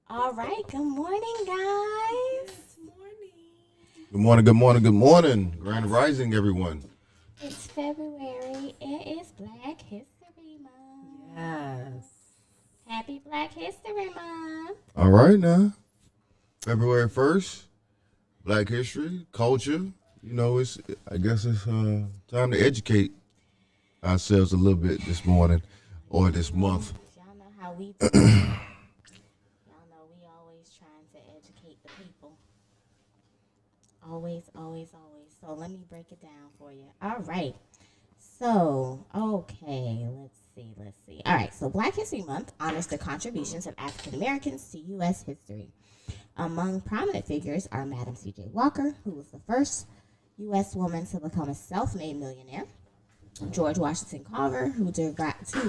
All right, good morning, guys. Good morning, good morning, good morning. Grand Rising, everyone. It's February. It is Black History Month. Yes. Happy Black History Month. All right now. February 1st, Black History, culture. I guess it's time to educate ourselves a little bit this morning or this month. Y'all know how we do. Y'all know we always trying to educate the people. Always, always, always. So let me break it down for you. All right. So, okay, let's see. All right, so Black History Month honors the contributions of African Americans to U.S. history. Among prominent figures are Madam C.J. Walker, who was the first U.S. woman to become a self-made millionaire, George Washington Carver, who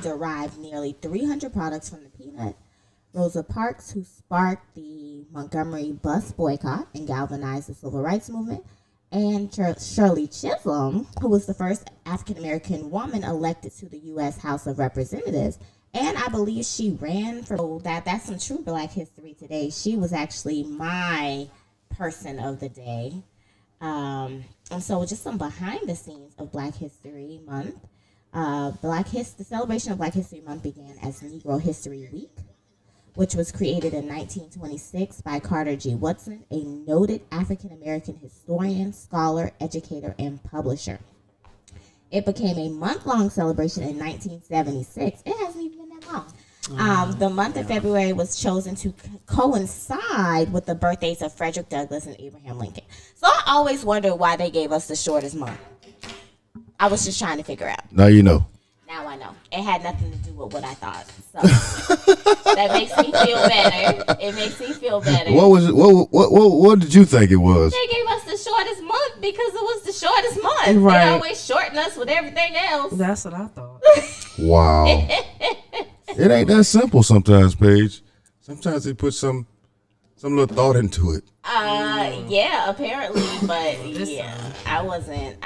derived nearly 300 products from the peanut, Rosa Parks, who sparked the Montgomery bus boycott and galvanized the civil rights movement, and Shirley Chisholm, who was the first African-American woman elected to the U.S. House of Representatives. And I believe she ran for that's some true Black history today. She was actually my person of the day. And so just some behind the scenes of Black History Month. The celebration of Black History Month began as Negro History Week, which was created in 1926 by Carter G. Woodson, a noted African-American historian, scholar, educator, and publisher. It became a month-long celebration in 1976. It hasn't even been that long. The month of February was chosen to coincide with the birthdays of Frederick Douglass and Abraham Lincoln. So I always wondered why they gave us the shortest month. I was just trying to figure out. Now you know. Now I know. It had nothing to do with what I thought. So that makes me feel better. It makes me feel better. What was it? What did you think it was? They gave us the shortest month because it was the shortest month. Right. They always shorten us with everything else. That's what I thought. Wow. It ain't that simple sometimes, Paige. Sometimes they put some little thought into it. Yeah, apparently, but yeah, I wasn't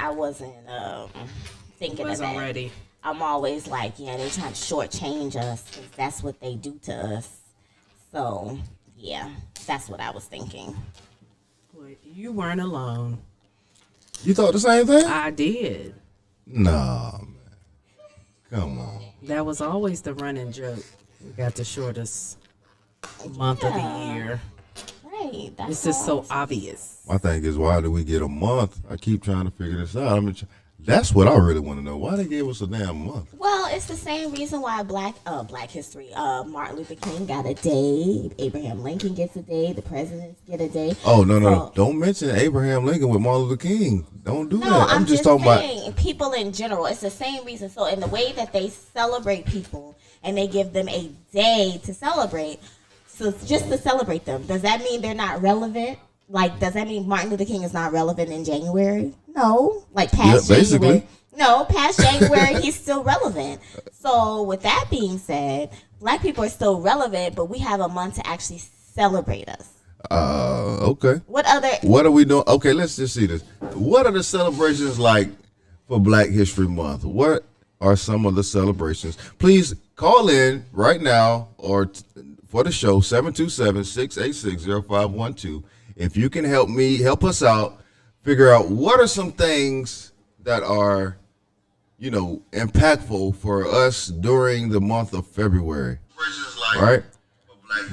thinking of that. Ready. I'm always like, yeah, they trying to shortchange us because that's what they do to us. So, yeah, that's what I was thinking. Well, you weren't alone. You thought the same thing? I did. Nah, man. Come on. That was always the running joke. We got the shortest month of the year. Right. This is so obvious. My thing is, why do we get a month? I keep trying to figure this out. That's what I really want to know. Why they gave us a damn month? Well, it's the same reason why Black history. Martin Luther King got a day. Abraham Lincoln gets a day. The presidents get a day. Oh, no. Don't mention Abraham Lincoln with Martin Luther King. Don't do that. I'm just talking saying, about people in general. It's the same reason. So in the way that they celebrate people and they give them a day to celebrate, so it's just to celebrate them. Does that mean they're not relevant? Like, does that mean Martin Luther King is not relevant in January? No. Like, past January. No, past January, he's still relevant. So, with that being said, Black people are still relevant, but we have a month to actually celebrate us. Okay. What are we doing? Okay, let's just see this. What are the celebrations like for Black History Month? What are some of the celebrations? Please call in right now or for the show, 727-686-0512. If you can help us out, figure out what are some things that are, impactful for us during the month of February. Right?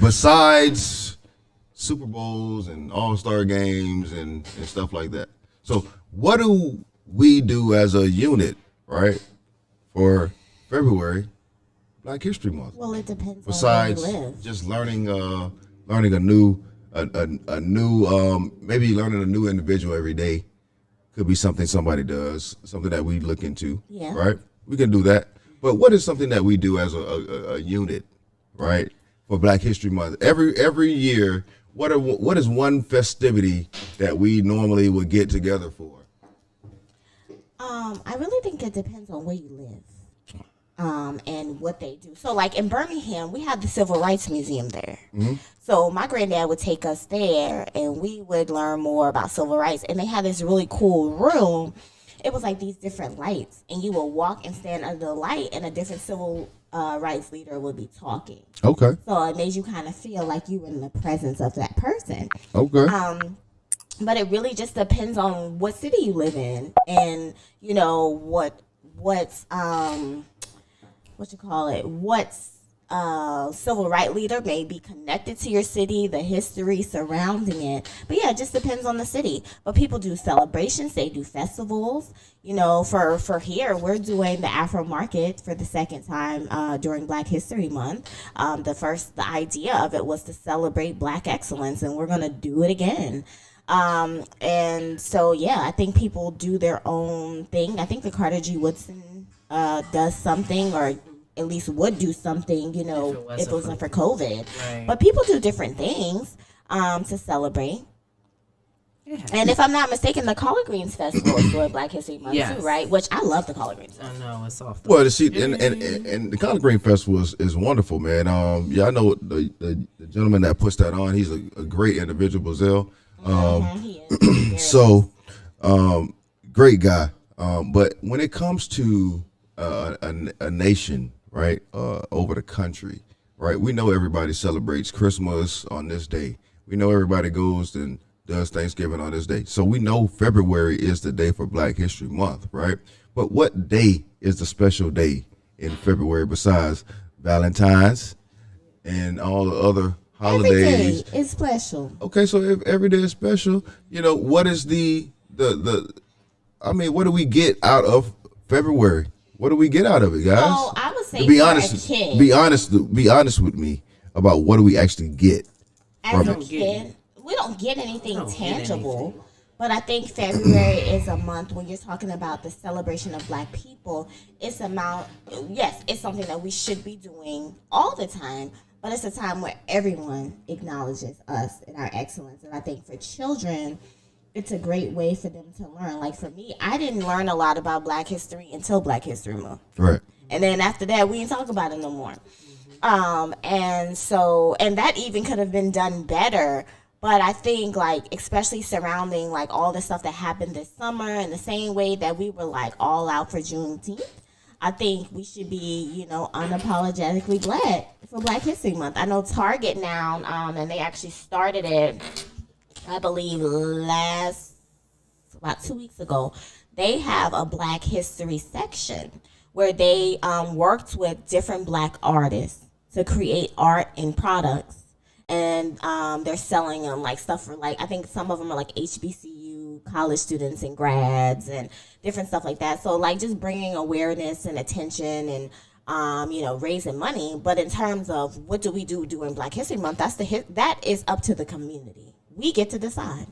Besides Super Bowls and All-Star games and stuff like that. So what do we do as a unit, right, for February, Black History Month? Well, it depends Besides on where you live. just learning a new maybe learning a new individual every day could be something somebody does, something that we look into, Yeah. right? We can do that. But what is something that we do as a unit, right, for Black History Month? Every year, what is one festivity that we normally would get together for? I really think it depends on where you live. And what they do. So, like in Birmingham, we have the Civil Rights Museum there. Mm-hmm. So, my granddad would take us there, and we would learn more about civil rights. And they had this really cool room. It was like these different lights, and you would walk and stand under the light, and a different civil rights leader would be talking. Okay. So it made you kind of feel like you were in the presence of that person. Okay. But it really just depends on what city you live in, and you know what's civil right leader may be connected to your city, the history surrounding it. But yeah, it just depends on the city. But people do celebrations, they do festivals. You know, for here, we're doing the Afro Market for the second time during Black History Month. The idea of it was to celebrate Black excellence, and we're gonna do it again. And so yeah, I think people do their own thing. I think the Carter G. Woodson does something, or at least would do something, you know, if it wasn't for COVID. Right. But people do different things to celebrate. Yeah. And if I'm not mistaken, the Collard Greens Festival is for Black History Month Yes. too, right? Which I love the Collard Greens I Festival. know it's off the Well, to see, and the Collard Green Festival is wonderful, man. Yeah, I know the gentleman that puts that on. He's a great individual, Brazil. He is. Very So, great guy. But when it comes to a nation, right, over the country, right, we know everybody celebrates Christmas on this day. We know everybody goes and does Thanksgiving on this day. So we know February is the day for Black History Month, right? But what day is the special day in February besides Valentine's and all the other Every day holidays? is special. Okay, so if every day is special, you know, what is the I mean, what do we get out of February? What do we get out of it, guys? So I would say To be for honest, a kid, be honest with me about what do we actually get. as a from it. kid, we don't get anything don't get tangible. anything. But I think February is a month when you're talking about the celebration of Black people. It's it's something that we should be doing all the time. But it's a time where everyone acknowledges us and our excellence. And I think for children, it's a great way for them to learn. Like for me, I didn't learn a lot about Black history until Black History Month. Right. And then after that, we didn't talk about it no more. And that even could have been done better. But I think, like, especially surrounding, like, all the stuff that happened this summer, in the same way that we were, like, all out for Juneteenth, I think we should be, you know, unapologetically Black for Black History Month. I know Target now, and they actually started it, I believe, about 2 weeks ago. They have a Black History section where they worked with different Black artists to create art and products. And they're selling them like stuff for, like, I think some of them are like HBCU college students and grads and different stuff like that. So like just bringing awareness and attention and you know, raising money. But in terms of what do we do during Black History Month, that is up to the community. We get to decide,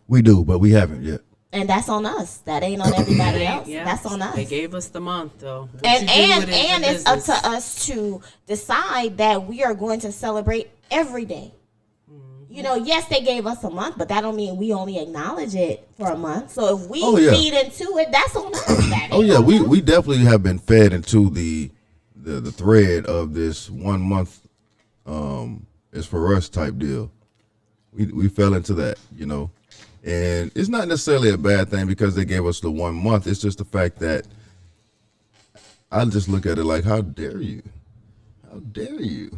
We do, but we haven't yet. and that's on us. That ain't on everybody else. Yeah. That's on us. They gave us the month though. What And you do and with it is and your it's up business. to us to decide that we are going to celebrate every day. You know, yes, they gave us a month, but that don't mean we only acknowledge it for a month. So if we feed into it, that's on us. That Oh ain't yeah, on them. we definitely have been fed into the thread of this 1 month is for us type deal. We fell into that, you know. And it's not necessarily a bad thing because they gave us the 1 month. It's just the fact that I just look at it like, how dare you? How dare you?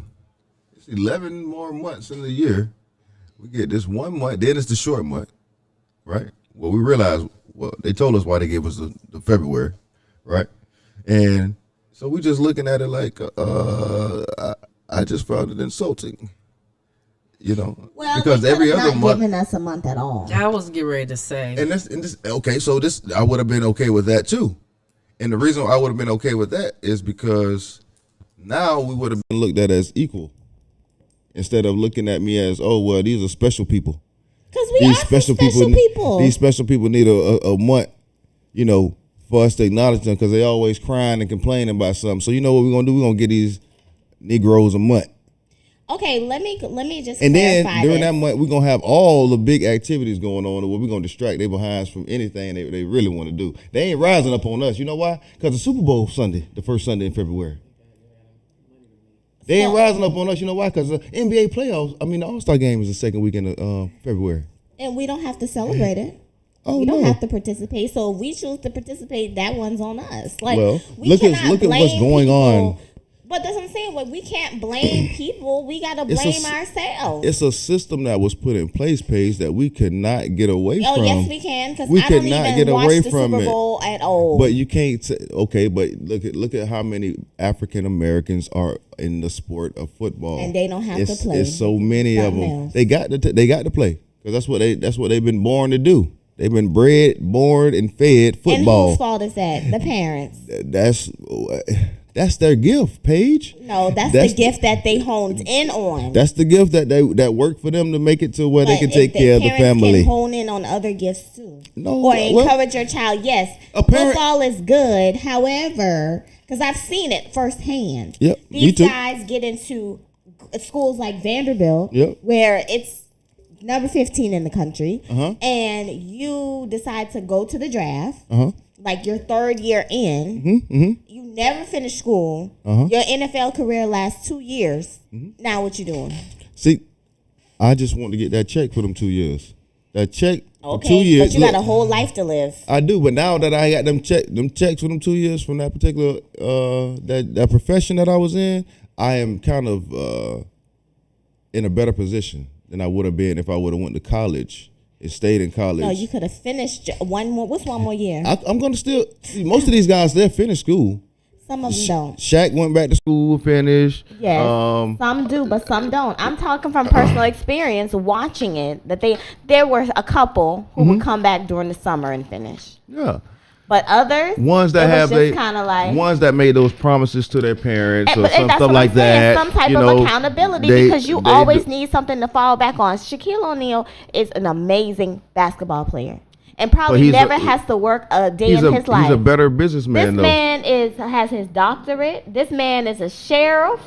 It's 11 more months in the year. We get this 1 month, then it's the short month, right? Well, we realized, they told us why they gave us the February, right? And so we just looking at it like, I just found it insulting, you know, Well, because they every could've other not month, giving us a month at all. I was getting ready to say. and this, okay, so this, I would have been okay with that too. And the reason I would have been okay with that is because now we would have been looked at as equal instead of looking at me as, oh, well, these are special people. Because we are special people. These special people need a month, you know, for us to acknowledge them because they always crying and complaining about something. So you know what we're gonna do? We're gonna get these Negroes a month, Okay, let me just and then clarify during this. that month we're gonna have all the big activities going on where we're gonna distract their behinds from anything they really want to do. They ain't rising up on us. You know why? Because the Super Bowl Sunday, the first Sunday in February. They ain't rising up on us. You know why? Because the NBA playoffs, I mean, the All-Star game is the second weekend of February. And we don't have to celebrate it. Oh, We don't no. have to participate. So if we choose to participate, that one's on us. Like, Well, we look at cannot what's blame going on. But that's what I'm saying. Well, we can't blame people. We gotta blame ourselves. It's a system that was put in place, Paige, that we could not get away from. Oh, yes, we can. Because We I could don't not even get watch away the from Super it. Bowl at all. But you can't. But look at how many African Americans are in the sport of football, And they don't have to play. It's so many of Something them. else. They got to play because that's what they've been born to do. They've been born, and fed And football. whose fault is that? The parents. That's their gift, Paige. No, that's the gift that they honed in on. That's the gift that worked for them to make it to where they But can if take care of the parents family. can hone in on other gifts too. No, Or well, encourage your child. Yes, a parent- football is good. However, because I've seen it firsthand. Yep, me These too. guys get into schools like Vanderbilt, Yep. where it's number 15 in the country, Uh-huh. and you decide to go to the draft. Uh-huh. Like your third year in, you never finish school. Your NFL career lasts 2 years. Now what you doing? See, I just want to get that check for them 2 years. That check for 2 Okay, years. but you got a whole life to live. I do, but now that I got them checks for them 2 years from that particular that profession that I was in, I am kind of in a better position than I would have been if I would have went to college and stayed in college. No, you could have finished one more. What's one more year? I'm gonna still see most of these guys. They'll finish school. Some of them don't. Shaq went back to school, finished. Yes, some do, but some don't. I'm talking from personal experience, watching it. That there were a couple who would come back during the summer and finish, Yeah. but others, Ones that it have was they just kind of like ones that made those promises to their parents or But some that's stuff what like I'm saying, that. some type you of know, accountability they- because you they- always need something to fall back on. Shaquille O'Neal is an amazing basketball player, and probably he's never a- has to work a day He's in his life. he's a better businessman This though. man has his doctorate. This man is a sheriff.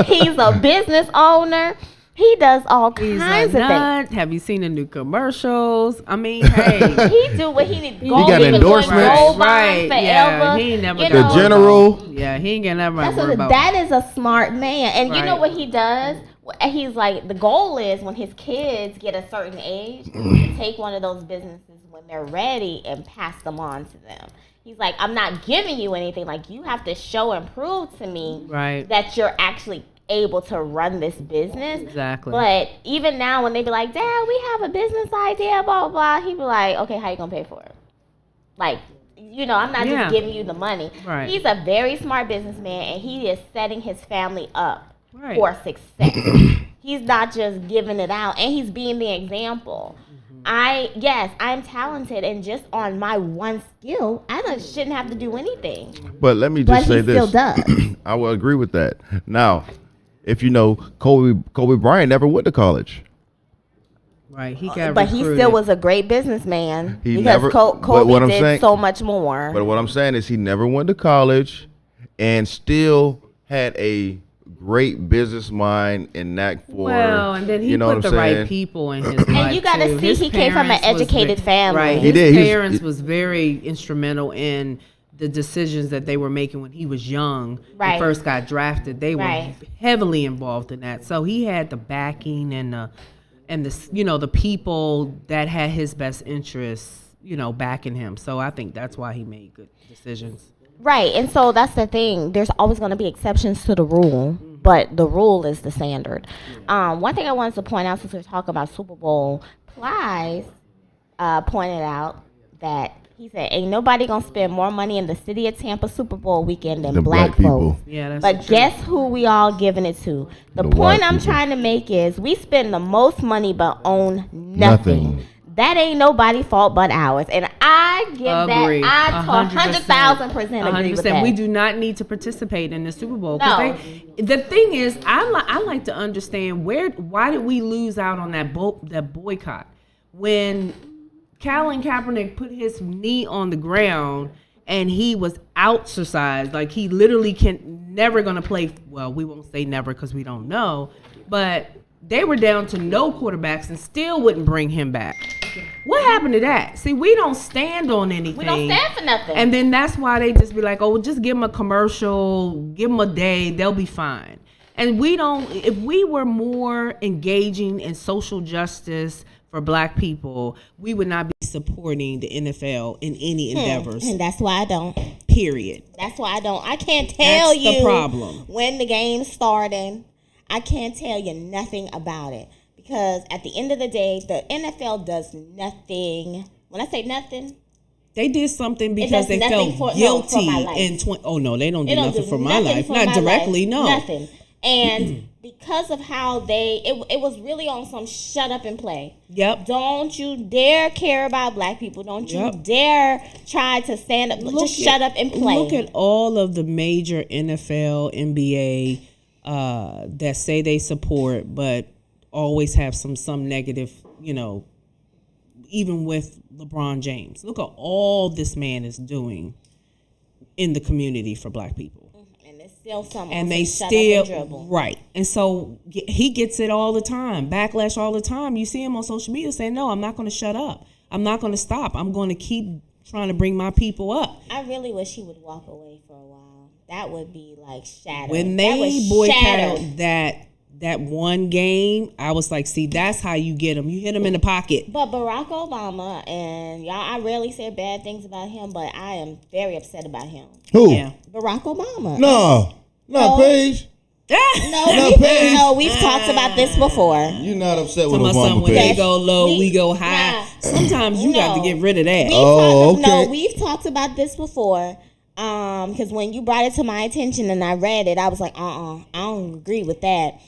He's a business owner. He does all He's kinds a of nut. Have you seen the new commercials? I mean, hey. things. He do what he need. Gold, got he been doing endorsements. gold Right, bonds yeah, forever. he ain't never You got know, The general. Yeah, he ain't gonna never That's worry about that is a smart man. And you know Right. what he does? He's like, the goal is when his kids get a certain age, to take one of those businesses when they're ready and pass them on to them. He's like, I'm not giving you anything. Like, you have to show and prove to me Right. that you're actually able to run this business. Exactly. But even now when they be like, Dad, we have a business idea, blah, blah, blah, he be like, okay, how you going to pay for it? Like, you know, I'm not Yeah. just giving you the money. Right. He's a very smart businessman, and he is setting his family up Right. for success. He's not just giving it out, and he's being the example. I'm talented, and just on my one skill, shouldn't have to do anything. But let me But just say he still this. does. I will agree with that. Now, if you know, Kobe Bryant never went to college. Right. He got But he recruited. still was a great businessman He because never- but Kobe what I'm did saying- so much more. But what I'm saying is he never went to college and still had a great business mind and knack for, Well, and then he you know put what the I'm right saying? people in his life. And you gotta too. see His he came from an parents was educated family. Right. He His did. parents was very instrumental in the decisions that they were making when he was young Right. and first got drafted. They were Right. heavily involved in that. So he had the backing and the people that had his best interests, backing him. So I think that's why he made good decisions. Right, and so that's the thing. There's always going to be exceptions to the rule, but the rule is the standard. One thing I wanted to point out since we're talking about Super Bowl, Plies pointed out that he said, ain't nobody going to spend more money in the city of Tampa Super Bowl weekend than The black people. folks. Yeah, that's But the truth. guess who we all giving it to? The The point white I'm people. trying to make is we spend the most money but own nothing. That ain't nobody's fault but ours. And I give Agree. that, I 100,000% agree with that. We do not need to participate in the Super Bowl. 'Cause No. the thing is, I like to understand why did we lose out on that boycott when Colin Kaepernick put his knee on the ground and he was ostracized. Like, he literally never gonna play. Well, we won't say never because we don't know, but they were down to no quarterbacks and still wouldn't bring him back. What happened to that? See, we don't stand on anything. We don't stand for nothing. And then that's why they just be like, oh, well, just give them a commercial, give them a day, they'll be fine. And we don't, if we were more engaging in social justice for black people, we would not be supporting the NFL in any endeavors. And that's why I don't. Period. That's why I don't. I can't tell That's you the problem. when the game's starting. I can't tell you nothing about it. Because at the end of the day, the NFL does nothing. When I say nothing, They did something does because they nothing felt for guilty my life. in 20. Oh no, they don't do it don't nothing do for my nothing life. for Not my directly, life. no. Nothing. And because of how it was really on some shut up and play. Yep. Don't you dare care about black people. Don't you Yep. dare try to stand up. Just shut up and play. Look at all of the major NFL, NBA that say they support, but always have some negative, even with LeBron James. Look at all this man is doing in the community for black people. And it's still something. And they still, right. And so he gets it all the time, backlash all the time. You see him on social media saying, no, I'm not going to shut up. I'm not going to stop. I'm going to keep trying to bring my people up. I really wish he would walk away for a while. That would be like shattering. When they boycotted that one game, I was like, see, that's how you get him. You hit him in the pocket. But Barack Obama, and y'all, I rarely say bad things about him, but I am very upset about him. Who? Yeah. Barack Obama. No, not Paige. No, we've talked about this before. You're not upset with When Obama, they Paige. go low, we go high. Sometimes you got to get rid of that. We've talked about this before. Because when you brought it to my attention and I read it, I was like, I don't agree with that.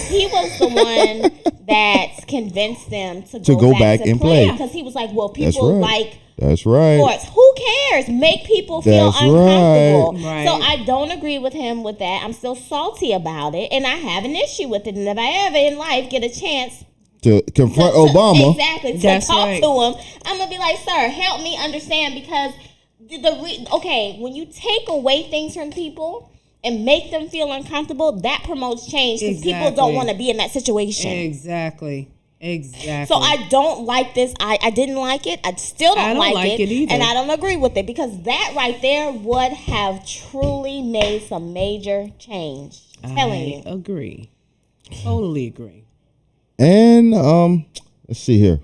He was the one that convinced them to go back and play. Because he was like, well, people like That's right. sports. Who cares? Make people feel That's uncomfortable. right. So I don't agree with him with that. I'm still salty about it, and I have an issue with it. And if I ever in life get a chance To confront Obama. exactly, to That's talk right. to him, I'm gonna be like, sir, help me understand, because when you take away things from people and make them feel uncomfortable, that promotes change, because people don't want to be in that situation. Exactly. So I don't like this. I didn't like it. I still don't like it either. And I don't agree with it, because that right there would have truly made some major change. Telling you. Agree. Totally agree. And let's see here.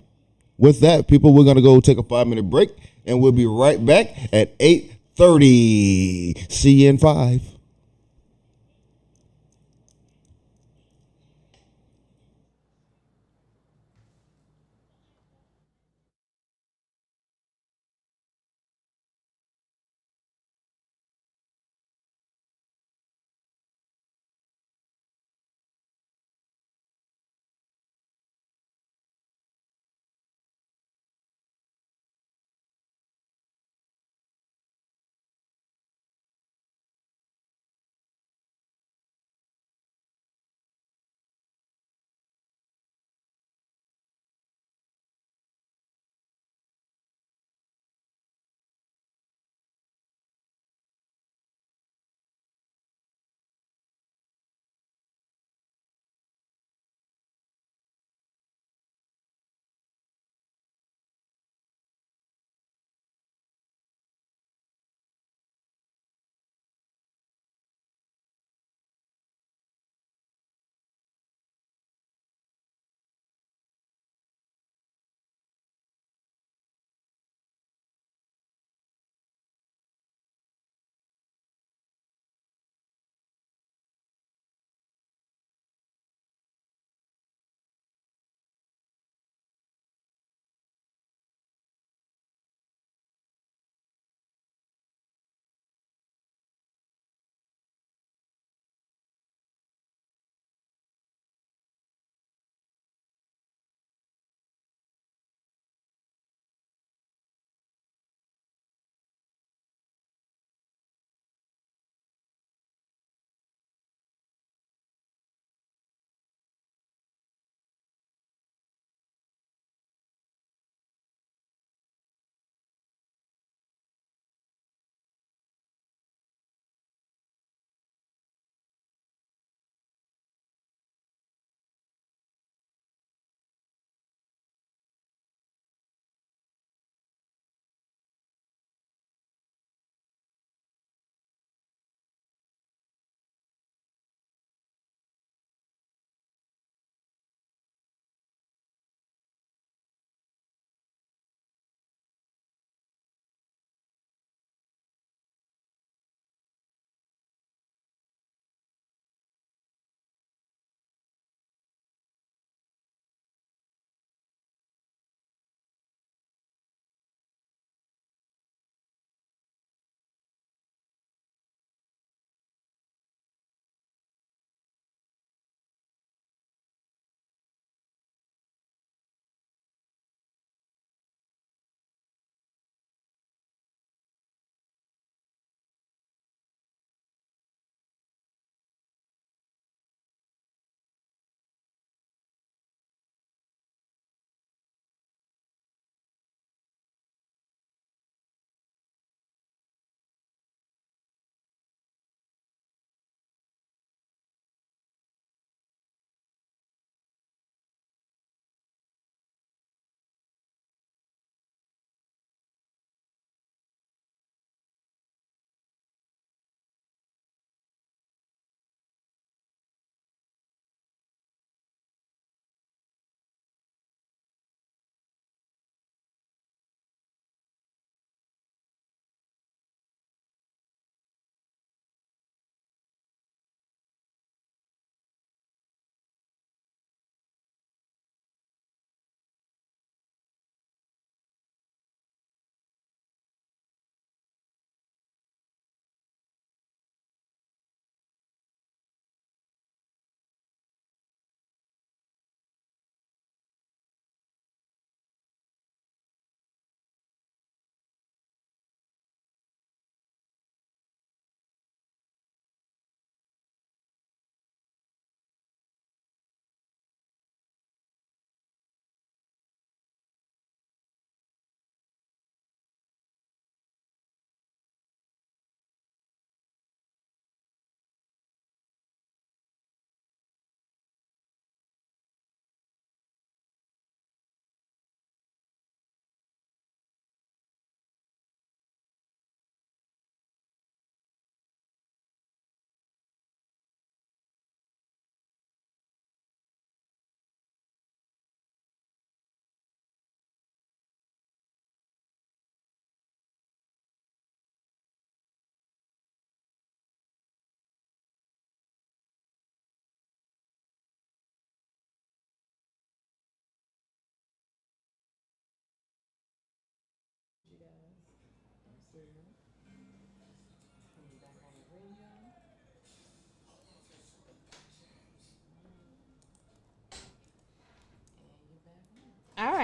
With that, people, we're gonna go take a 5-minute break, and we'll be right back at 8:30. See you in 5.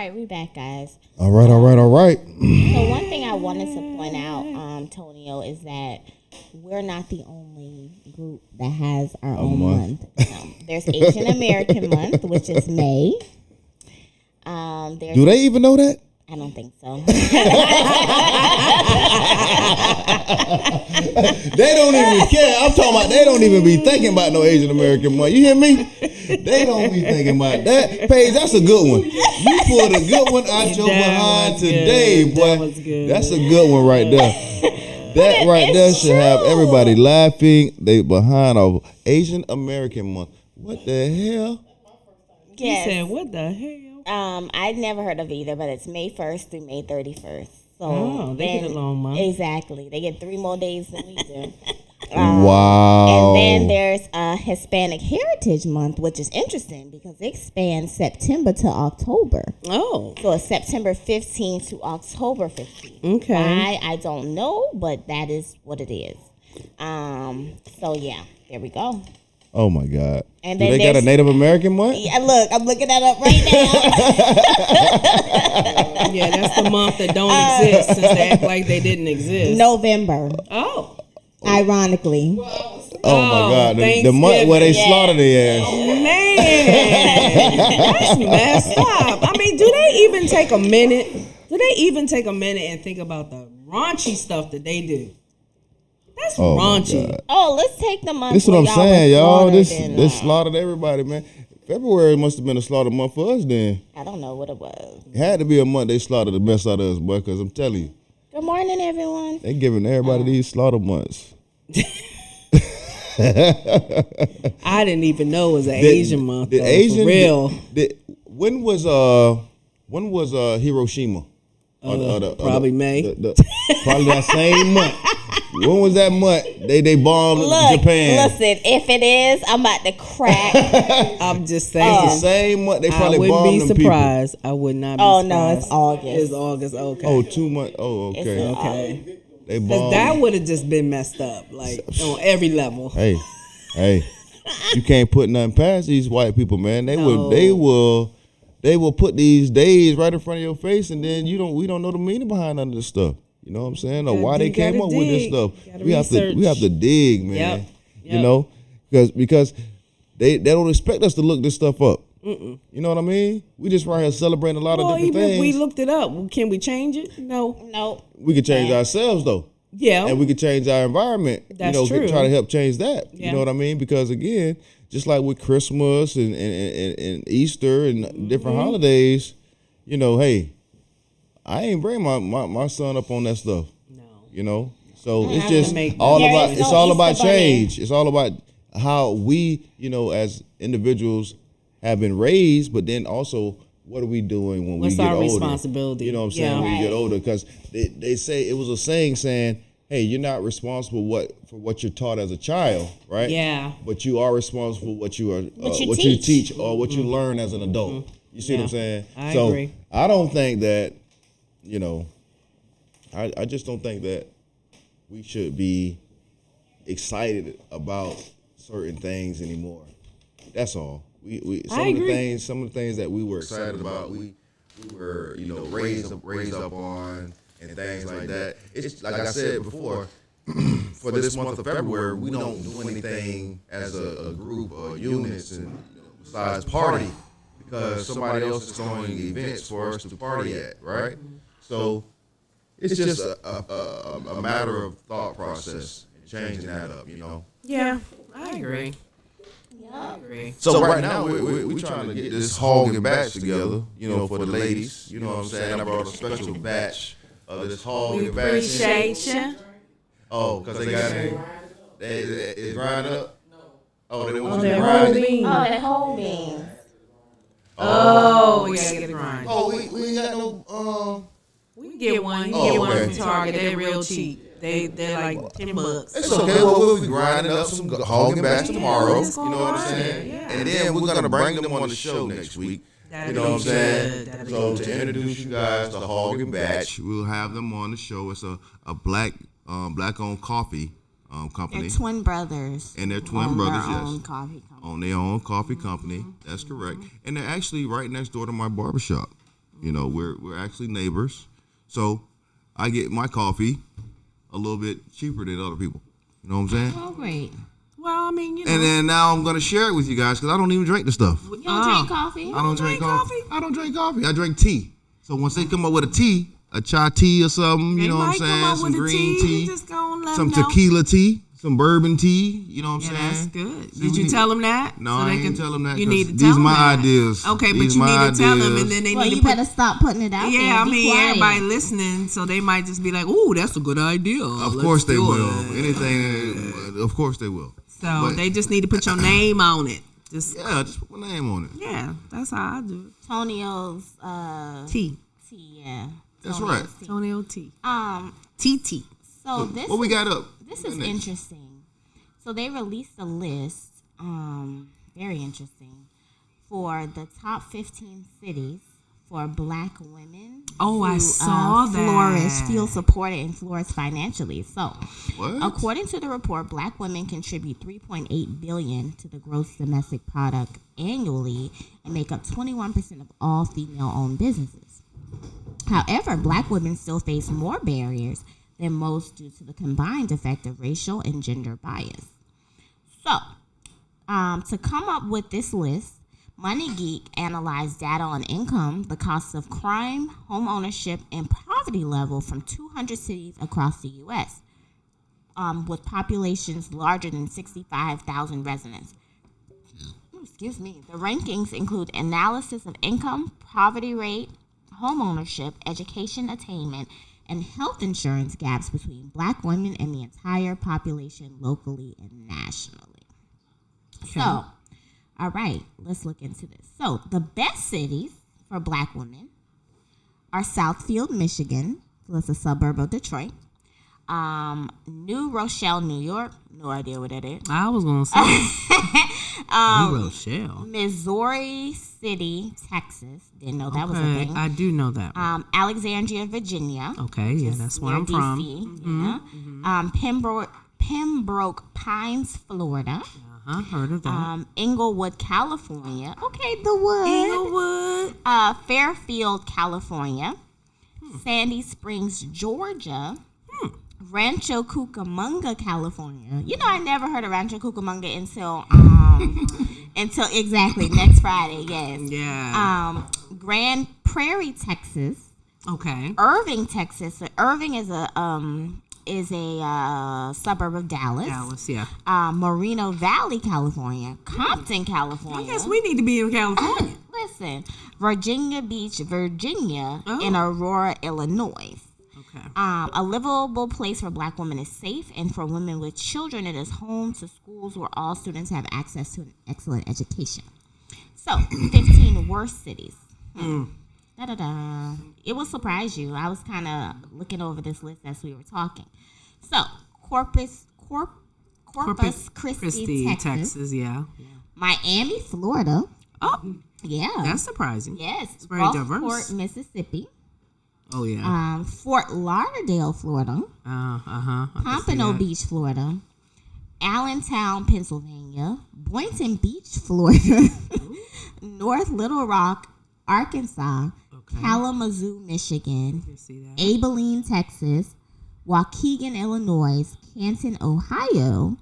right, we back, guys. All right. So one thing I wanted to point out, Tonio, is that we're not the only group that has our own month. There's Asian American month, which is May. There's, Do they even know that? I don't think so. They don't even care. I'm talking about they don't even be thinking about no Asian American month. You hear me? They don't be thinking about that. Paige, that's a good one. You pulled a good one out your behind today, boy. That was good. That's a good one right there. That right there should have everybody laughing. They behind of Asian American month. What the hell? He Yes. said, "What the hell?" I'd never heard of either, but it's May 1st through May 31st. So Oh, they get then- a long month. Exactly. They get 3 more days than we do. Wow. And then there's Hispanic Heritage Month, which is interesting because it spans September to October. Oh, So it's September 15th to October 15th. okay. Why? I don't know, but that is what it is. So yeah, there we go. Oh my God. And Do then they got a there's- Native American month? Yeah, look, I'm looking that up right now. Yeah, that's the month that don't exist since they act like they didn't exist. November, Oh, ironically. Oh my God. The month Thanksgiving. where they Yeah. slaughter their ass. man, that's messed up. I mean, do they even take a minute? Do they even take a minute and think about the raunchy stuff that they do? That's Oh my raunchy. God. Oh, let's take the month. This is what where I'm y'all saying, was y'all. slaughtered This and, slaughtered everybody, man. February must have been a slaughter month for us then. I don't know what it was. It had to be a month they slaughtered the mess out of us, boy, because I'm telling you, Good morning, everyone. they giving everybody these slaughter months. I didn't even know it was an Asian month. The though, Asian, for real. when was Hiroshima? Probably May. Probably that same month. When was that month they bombed Look, Japan? listen, if it is, I'm about to crack. I'm just It's the saying. same month they I probably wouldn't bombed be them surprised. I would not be Oh, surprised. no, it's August. It's August. Okay. people. Oh, 2 months. Oh, okay. It's okay. They Because bombed. that would have just been messed up, like on every level. Hey, you can't put nothing past these white people, man. They will put these days right in front of your face, and then we don't know the meaning behind none of this stuff. You know what I'm saying? Or why You they came gotta up with this dig. stuff. You gotta We have to dig, man. Yep. You know, because they don't expect us to look this stuff up. You know what I mean? We just right here celebrating a lot Well, of different even if things. we looked it up, can we change it? No. Nope. We could change ourselves though. Yeah. And we could change our environment. That's you know, true. try to help change that. Yeah. You know what I mean? Because again, just like with Christmas and Easter and Mm-hmm. different holidays, you know, hey, I ain't bring my son up on that stuff. No. You know, so have it's to just make all There about is it's no all Easter about bunny. change. It's all about how we, you know, as individuals have been raised, but then also what are we doing when What's we get our older? responsibility? You know what I'm saying? Yeah. When we get Right. older, because they say it was a saying hey, you're not responsible for what you're taught as a child, right? Yeah. But you are responsible for what you are What you what you teach. teach or what you learn as an adult. You see what I'm saying? I so agree. I don't think that, you know, I just don't think that we should be excited about certain things anymore. That's all. We I agree. some of the things that we were excited about, we were, you know, raised up on and things like that. It's like I said before, for this month of February, we don't do anything as a group or units and besides party because somebody else is throwing events for us to party at, right? So it's just a matter of thought process and changing that up, you know. Yeah. I agree. I agree. So right now we're trying to get this hog and batch together, you know, for the ladies. You know what I'm saying? I brought a special batch of this hog and batch. Appreciate you. Oh, because they got it. It's grind up. Oh, they want you That to whole grind it. bean. Oh, that whole bean. Oh, we gotta get the grind. Oh, we ain't got no. We can get one. You Oh, can get one okay. from Target. They're real cheap. They're like $10. It's okay. Well, we'll be grinding up some hog and batch tomorrow. Let's go You know what I'm grind saying? it, yeah. And then we're gonna bring them on the show next week. You know what I'm saying? So to introduce you guys to Hog and Batch, we'll have them on the show. It's a black owned coffee company. They're twin brothers. And they're twin on brothers, their yes. own coffee company. On their own coffee company. That's correct. And they're actually right next door to my barbershop. You know, we're actually neighbors, so I get my coffee a little bit cheaper than other people. You know what I'm saying? Oh, great. Well, I mean, you know. And then now I'm gonna share it with you guys because I don't even drink the stuff. You don't drink coffee? I don't drink coffee. I don't drink coffee. I drink tea. So once they come up with a tea, a chai tea or something, you know what I'm saying? Some green tea, just gonna let some them know. tequila tea, some bourbon tea. You know what I'm Yeah, that's saying? good. See, Did you tell them that? No, I ain't tell them that. You 'cause need to tell these them my that. ideas. Okay, but These you my need to tell them, ideas. and then they Well, need you to put. better stop putting it out there. Yeah, I Be mean, quiet. everybody listening, so they might just be like, "Ooh, that's a good idea." Of Let's course they do will. it." Anything. Of course they will. So But- they just need to put your name on it. Just Yeah, just put my name on it. yeah, that's how I do Tonio's it. T. tea, yeah. That's Tonio's right. tea. Tonio T. TT. So this What we is, got up? this is Next. interesting. So they released a list, very interesting, for the top 15 cities for Black women. Oh, I to, saw that. Flourish, feel supported, and flourish financially. So, What? according to the report, Black women contribute $3.8 billion to the gross domestic product annually and make up 21% of all female-owned businesses. However, Black women still face more barriers than most due to the combined effect of racial and gender bias. So, to come up with this list, Money Geek analyzed data on income, the costs of crime, home ownership, and poverty level from 200 cities across the U.S., with populations larger than 65,000 residents. Excuse me. The rankings include analysis of income, poverty rate, home ownership, education attainment, and health insurance gaps between Black women and the entire population locally and nationally. So, all right, let's look into this. So, the best cities for Black women are Southfield, Michigan. So that's a suburb of Detroit. New Rochelle, New York. No idea what that is. I was gonna say New Rochelle. Missouri City, Texas. Didn't know that was a Okay, thing. I do know that. Alexandria, Virginia. Okay, yeah, that's where Near I'm DC, from. yeah. Pembroke Pines, Florida. Heard of that. Inglewood, California. Okay, the wood. Inglewood. Fairfield, California. Sandy Springs, Georgia. Rancho Cucamonga, California. You know, I never heard of Rancho Cucamonga until exactly next Friday. Yes. Yeah. Grand Prairie, Texas. Okay. Irving, Texas. So Irving is a suburb of Dallas. Dallas, yeah. Moreno Valley, California. Compton, California. I guess we need to be in California. Listen, Virginia Beach, Virginia, Oh. and Aurora, Illinois. Okay. A livable place for Black women is safe, and for women with children, it is home to schools where all students have access to an excellent education. So, 15 worst cities. Da-da-da. It will surprise you. I was kind of looking over this list as we were talking. So, Corpus Christi, Texas. Yeah. Miami, Florida. Oh, Yeah. that's surprising. Yes. It's very Gulfport, diverse. Mississippi. Oh yeah. Fort Lauderdale, Florida. Pompano Beach, Florida. Allentown, Pennsylvania. Boynton Beach, Florida. North Little Rock, Arkansas. Kalamazoo, Michigan. See that? Abilene, Texas. Waukegan, Illinois. Canton, Ohio.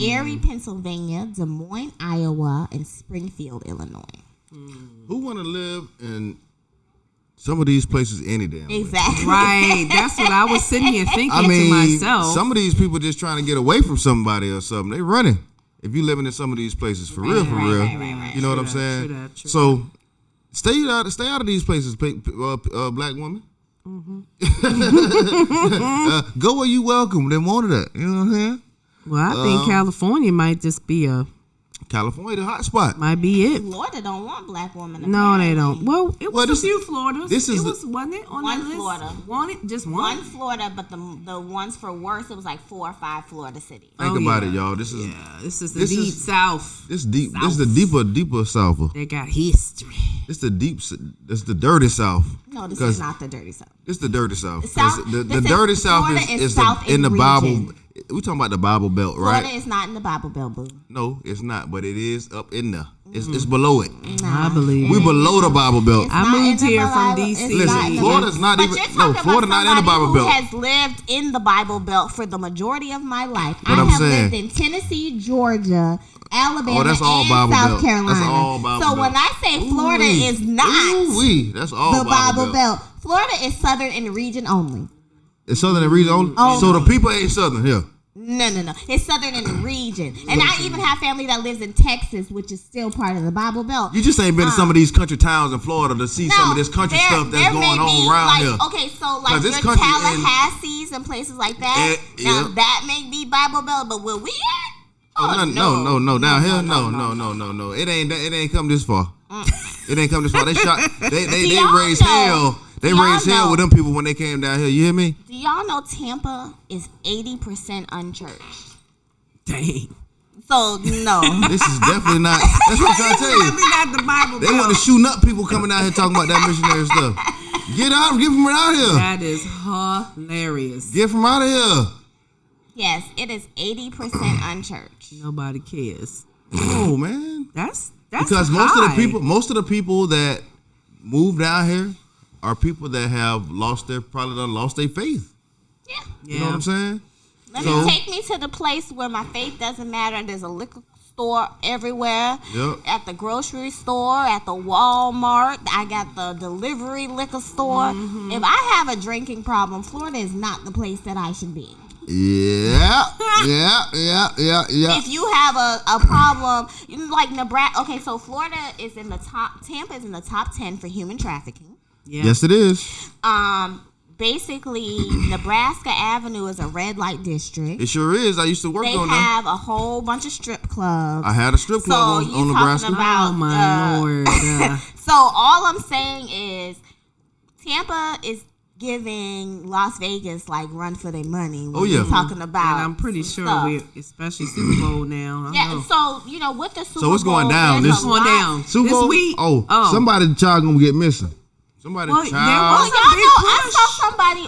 Erie, Pennsylvania. Des Moines, Iowa. And Springfield, Illinois. Who want to live in some of these places any damn way? Exactly. Right. That's what I was sitting here thinking I mean, to myself. some of these people just trying to get away from somebody or something. They running. If you living in some of these places, for real, right. you know what I'm True saying? that, true So stay out of these places, Black woman. Go where you welcome. They wanted that. You know what I'm saying? Well, I think California might just be California, the hot spot. might be it. Florida don't want Black women. No, they don't. Well, it was this- a few Floridas. this is it the- was, wasn't it, on One that list? Florida. Just One one? Florida, but the ones for worse, it was like 4 or 5 Florida cities. Think Oh, about yeah. it, y'all. This is This is the This deep is- South. this deep. This is the deeper South. They got history. It's the deep. It's the dirty South. No, this 'Cause is not the dirty South. It's the dirty South. 'Cause South- the this is dirty South Florida is South in the in Bible. region. We talking about the Bible Belt, right? Florida is not in the Bible Belt, boo. No, it's not, but it is up in there. It's below it. I believe. We below the Bible Belt. It's I not moved in the here from Bible- DC. it's Listen, not in the Florida's Bible. not But even- you're no, talking Florida about not in the Bible somebody Belt. who has lived in the Bible Belt for the majority of my life. But I I'm have saying- lived in Tennessee, Georgia, Alabama, Oh, that's all and Bible South Belt. Carolina. That's all Bible so Belt. when I say Florida Ooh-wee. is not Ooh-wee. That's all the Bible Belt, Florida is southern in the region only. It's southern and region only. Oh. So the people ain't southern here. No. It's southern in the region. And I even have family that lives in Texas, which is still part of the Bible Belt. You just ain't been to some of these country towns in Florida to see some of this country stuff that's may going on be, around like, here. Okay, so 'Cause like this your country in- Tallahassees and places like that. Now yeah. that may be Bible Belt, but where we at? Oh, no. Down here, no. It ain't come this far. It ain't come this far. They shot. They y'all raised know- hell. They do y'all raised hell know- with them people when they came down here. You hear me? Do y'all know Tampa is 80% unchurched? Dang. So no. This is definitely not. That's what I'm trying to tell you. Definitely not the Bible They Belt. want to shooting up people coming out here talking about that missionary stuff. Get out, get from out here. That is hilarious. Get from out of here. Yes, it is 80% unchurched. Nobody cares. Oh man. That's Because high. most of the people that move down here are people that have probably done lost their faith. Yeah. You know what I'm saying? Let So- me take me to the place where my faith doesn't matter. There's a liquor store everywhere. Yep. At the grocery store, at the Walmart. I got the delivery liquor store. Mm-hmm. If I have a drinking problem, Florida is not the place that I should be. Yeah. If you have a problem, like Nebraska. Okay, so Florida is in the top. Tampa is in the top 10 for human trafficking. Yeah. Yes, it is. Basically, Nebraska Avenue is a red light district. It sure is. I used to work They on that. have a whole bunch of strip clubs. I had a strip club So on you Nebraska. talking about- Oh my Lord. So all I'm saying is Tampa is giving Las Vegas like run for their money. When Oh, yeah. we're talking about. And I'm pretty some sure stuff. especially Super Bowl now. I Yeah, know. so with the Super So it's going Bowl, down. there's This- a Going lot- down. Super This Bowl? week. Somebody's child gonna get missing. Somebody's Well, there child. was Well, y'all know, I saw somebody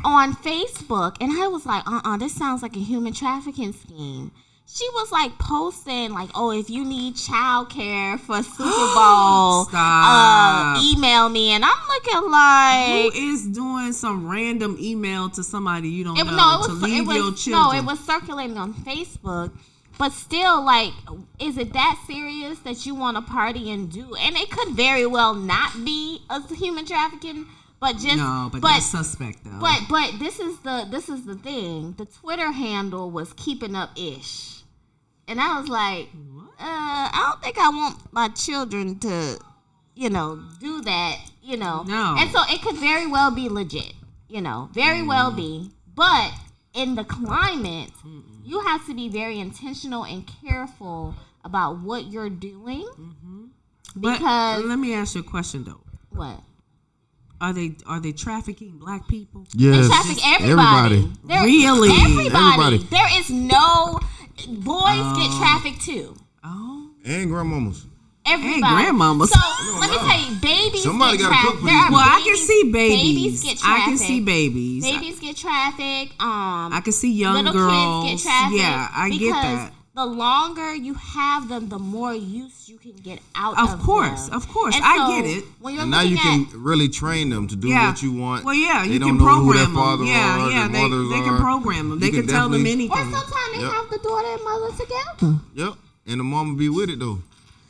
on Facebook, and I was like, this sounds like a human trafficking scheme. She was like posting, like, oh, if you need childcare for Super Bowl, Stop. email me. And I'm looking like, Who is doing some random email to somebody you don't know to it leave your was children? no, it was circulating on Facebook. But still, like, is it that serious that you want to party and do? And it could very well not be a human trafficking, but just but that's suspect though. But this is the thing. The Twitter handle was keeping up ish, and I was like, I don't think I want my children to, do that, No. And so it could very well be legit, very well be, but in the climate, you have to be very intentional and careful about what you're doing, But because let me ask you a question though. what? Are they trafficking black people? They Yes. traffic everybody. Really? Everybody. Everybody. There is no boys get trafficked too. Oh. And grandmamas. Everybody. grandmamas. So let me tell you, babies Somebody get gotta cook trafficked. for There these are Well, I can babies- see babies. Babies get I trafficked. can see babies. Babies get trafficked. I can see young little girls. kids get trafficked. Yeah, I get because that. the longer you have them, the more use you can get out of Of course, them. of course. And I so get it. When you're And now you looking can really train them to do Yeah. what you want. Well, yeah, They you don't can know who their program father them. Yeah, are, yeah, their mothers they can are. program them. They You can tell them definitely- anything. or sometimes they Yep. have the daughter and mother together. Yep. And the mama be with it though.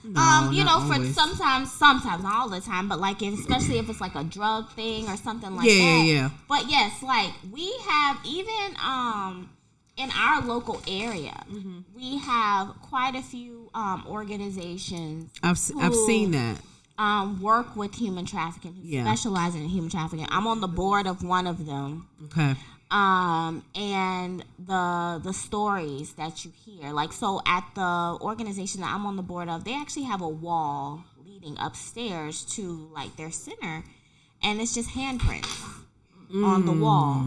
No, For not always. sometimes, not all the time, but like especially if it's like a drug thing or something like Yeah, that. yeah. But yes, like we have even in our local area, we have quite a few organizations I've seen that. work with human trafficking, who Yeah. specialize in human trafficking. I'm on the board of one of them. Okay. And the stories that you hear, like, so at the organization that I'm on the board of, they actually have a wall leading upstairs to like their center, and it's just handprints on the wall.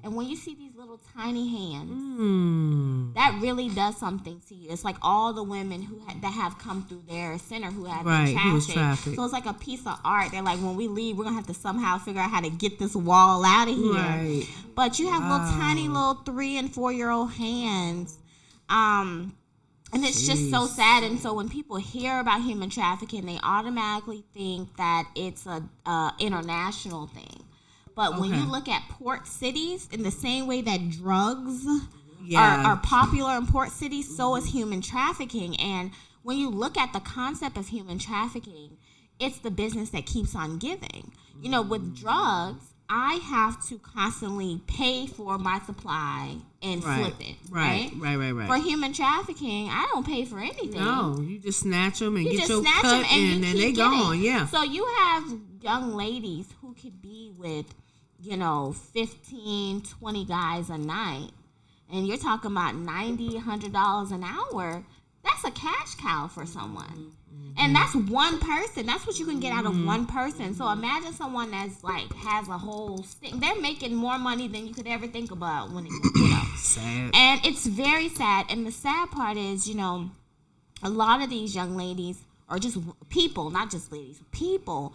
And when you see these little little tiny hands. Mm. That really does something to you. It's like all the women that have come through their center who have Right, been who was trafficked. trafficked. So it's like a piece of art. They're like, when we leave, we're gonna have to somehow figure out how to get this wall out of here. Right. But you have little tiny little 3 and 4 year old hands. And it's just so sad. And so when people hear about human trafficking, they automatically think that it's a international thing. But when you look at port cities, in the same way that drugs are popular in port cities, so is human trafficking. And when you look at the concept of human trafficking, it's the business that keeps on giving. You know, with drugs, I have to constantly pay for my supply and flip it. Right. For human trafficking, I don't pay for anything. No, you just snatch them and You get just your snatch cut, them and then they gone. Yeah. So you have young ladies who could be with, 15, 20 guys a night, and you're talking about $90, $100 an hour. That's a cash cow for someone. And that's one person. That's what you can get out of one person. So imagine someone that's like has a whole thing. They're making more money than you could ever think about when it, Sad. And it's very sad. And the sad part is, a lot of these young ladies, or just people, not just ladies, people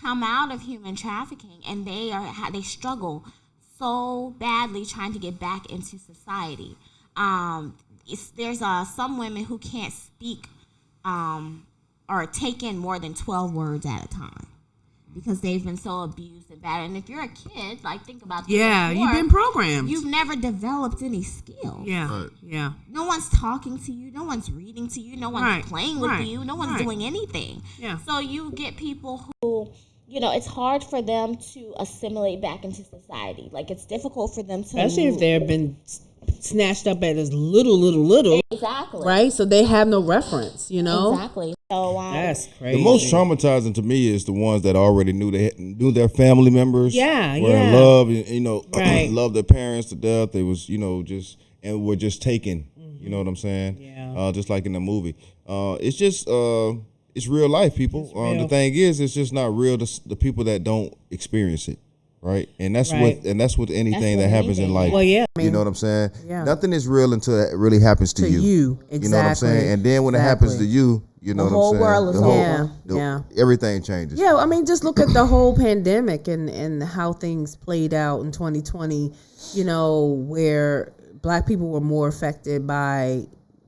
come out of human trafficking, and they struggle so badly trying to get back into society. There's some women who can't speak or take in more than 12 words at a time because they've been so abused and bad. And if you're a kid, like, think about this. Yeah, before, you've been programmed. You've never developed any skill. Yeah, Right. yeah. No one's talking to you. No one's reading to you. No one's playing with you. No one's doing anything. Yeah. So you get people who, it's hard for them to assimilate back into society. Like, it's difficult for them to. Especially if they've been snatched up at as little. Exactly. Right? So they have no reference, Exactly. So That's crazy. The most traumatizing to me is the ones that already knew their family members. Yeah, were yeah. in love, and Right. loved their parents to death. They was, and were just taken. You know what I'm saying? Yeah. Just like in the movie. It's just it's real life, people. real. The thing is, it's just not real to the people that don't experience it. Right, and that's Right. with anything with that happens in anything. life. Well, yeah. You know what I'm saying? Yeah. Nothing is real until it really happens to you. You know what I'm exactly. saying? And then when it happens to you, you know The what whole I'm saying? world is over. Yeah. Everything changes. Yeah, I mean, just look at the whole pandemic and how things played out in 2020, where black people were more affected by,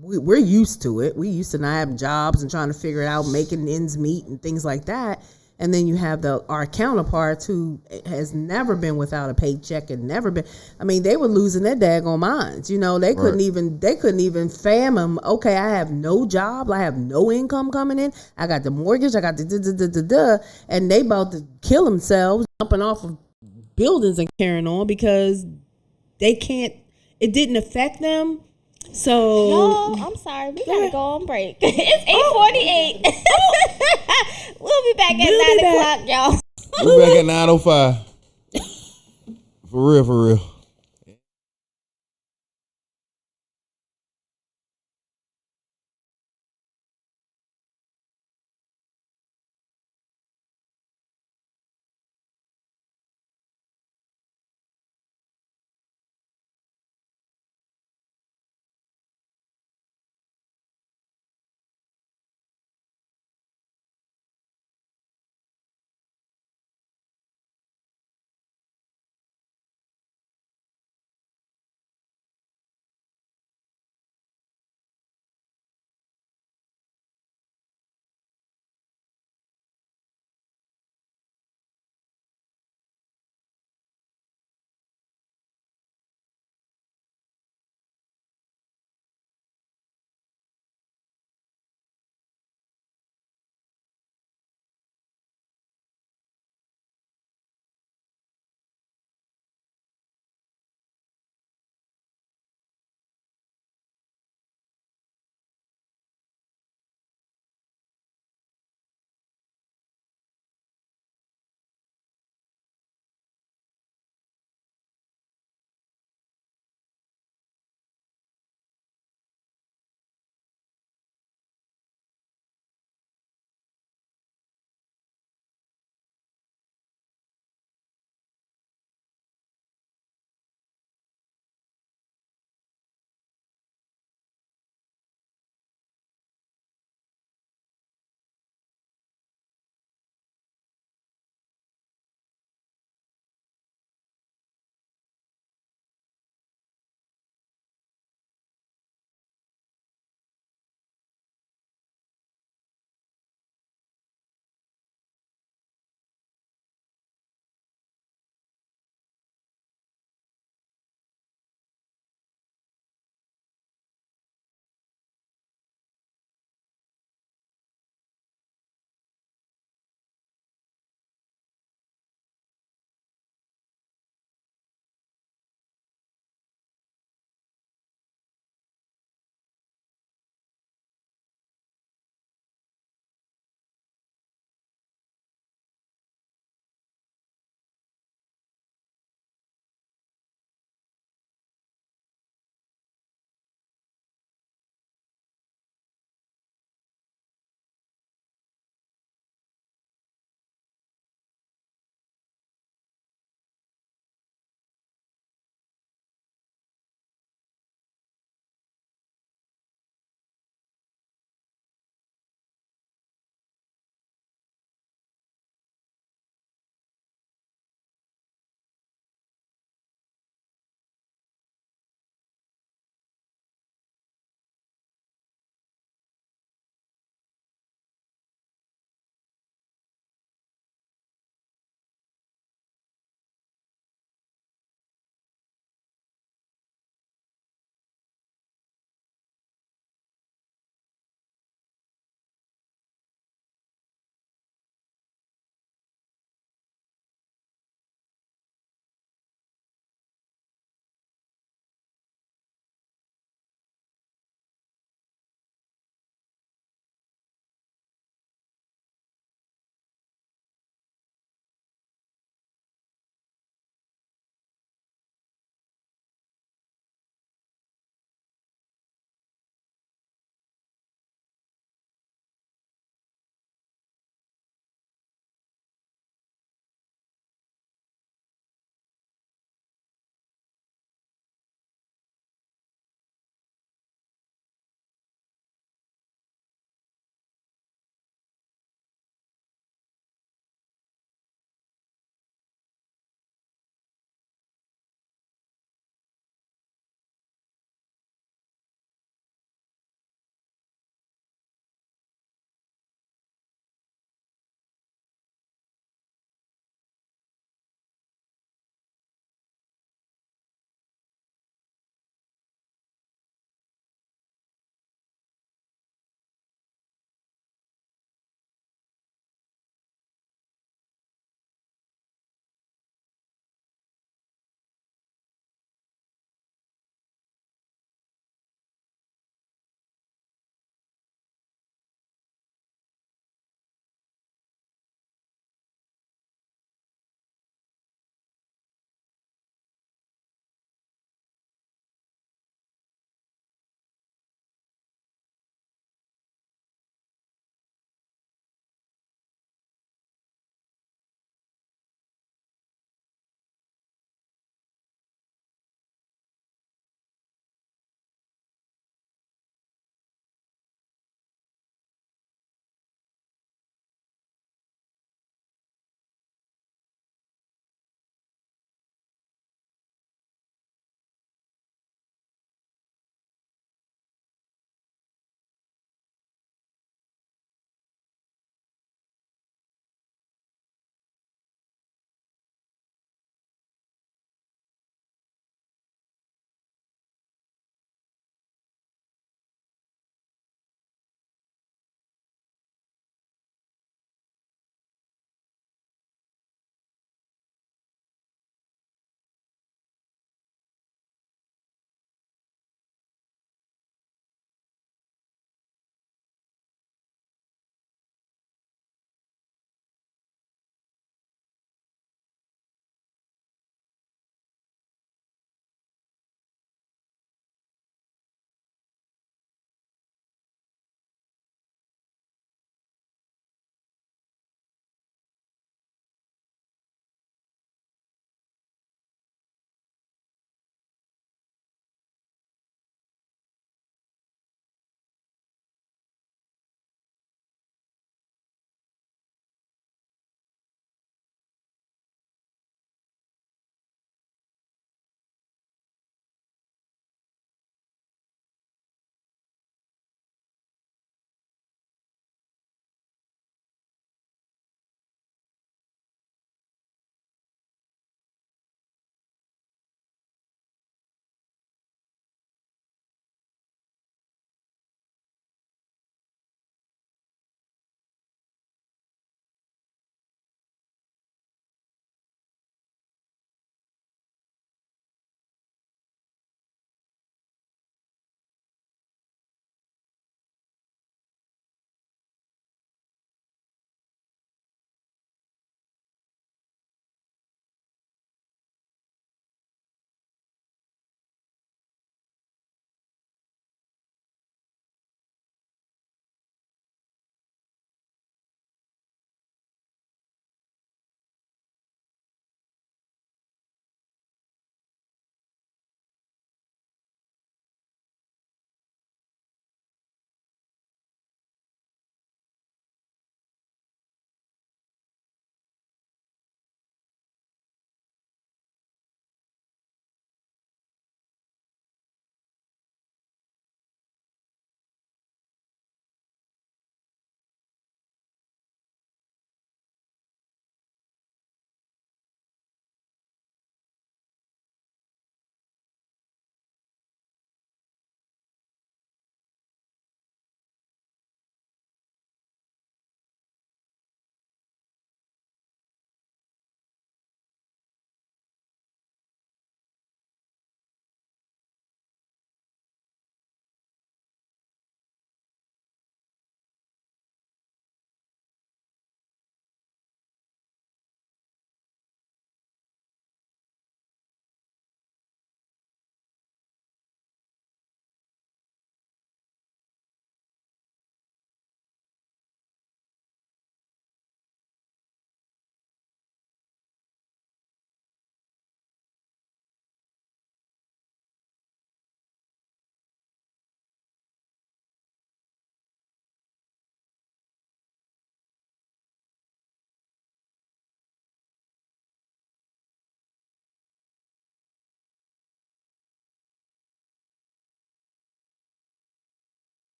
we're used to it. We used to not having jobs and trying to figure it out, making ends meet and things like that. And then you have our counterparts who has never been without a paycheck and never been. I mean, they were losing their daggone minds. They couldn't even fathom. Okay, I have no job. I have no income coming in. I got the mortgage. I got the and they about to kill themselves, jumping off of buildings and carrying on because they can't. It didn't affect them. So No, I'm sorry. We gotta go on break. It's 8:48. We'll be back at 9 o'clock, y'all. We're back at 9:05. For real.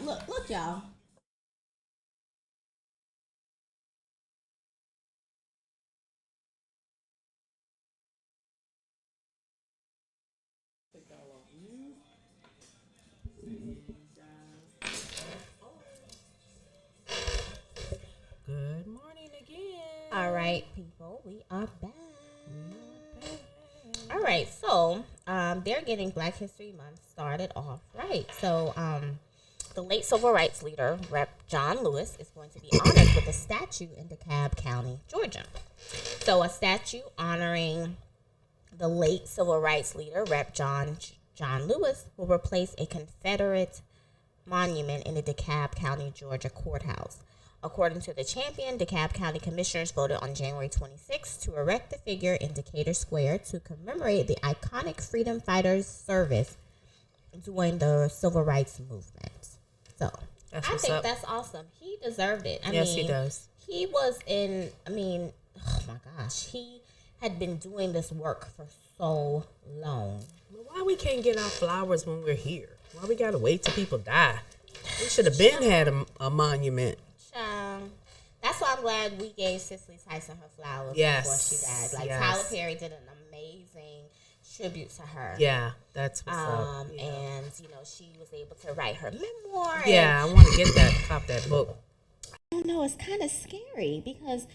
Look, y'all. Good morning again. All right, people, we are back. All right, so they're getting Black History Month started off right. So the late civil rights leader, Rep. John Lewis, is going to be honored with a statue in DeKalb County, Georgia. So a statue honoring the late civil rights leader, Rep. John Lewis, will replace a Confederate monument in the DeKalb County, Georgia courthouse. According to the Champion, DeKalb County Commissioners voted on January 26th to erect the figure in Decatur Square to commemorate the iconic freedom fighters' service during the civil rights movement. So, I think that's awesome. He deserved it. I mean, he does. He was oh my gosh, he had been doing this work for so long. Why we can't get our flowers when we're here? Why we gotta wait till people die? We should have been had a monument. That's why I'm glad we gave Cicely Tyson her flowers before she died. Like Tyler Perry did an amazing tribute to her. Yeah, that's what's up. Yeah. And she was able to write her memoir. Yeah, I want to get that, cop that book. I don't know, it's kind of scary because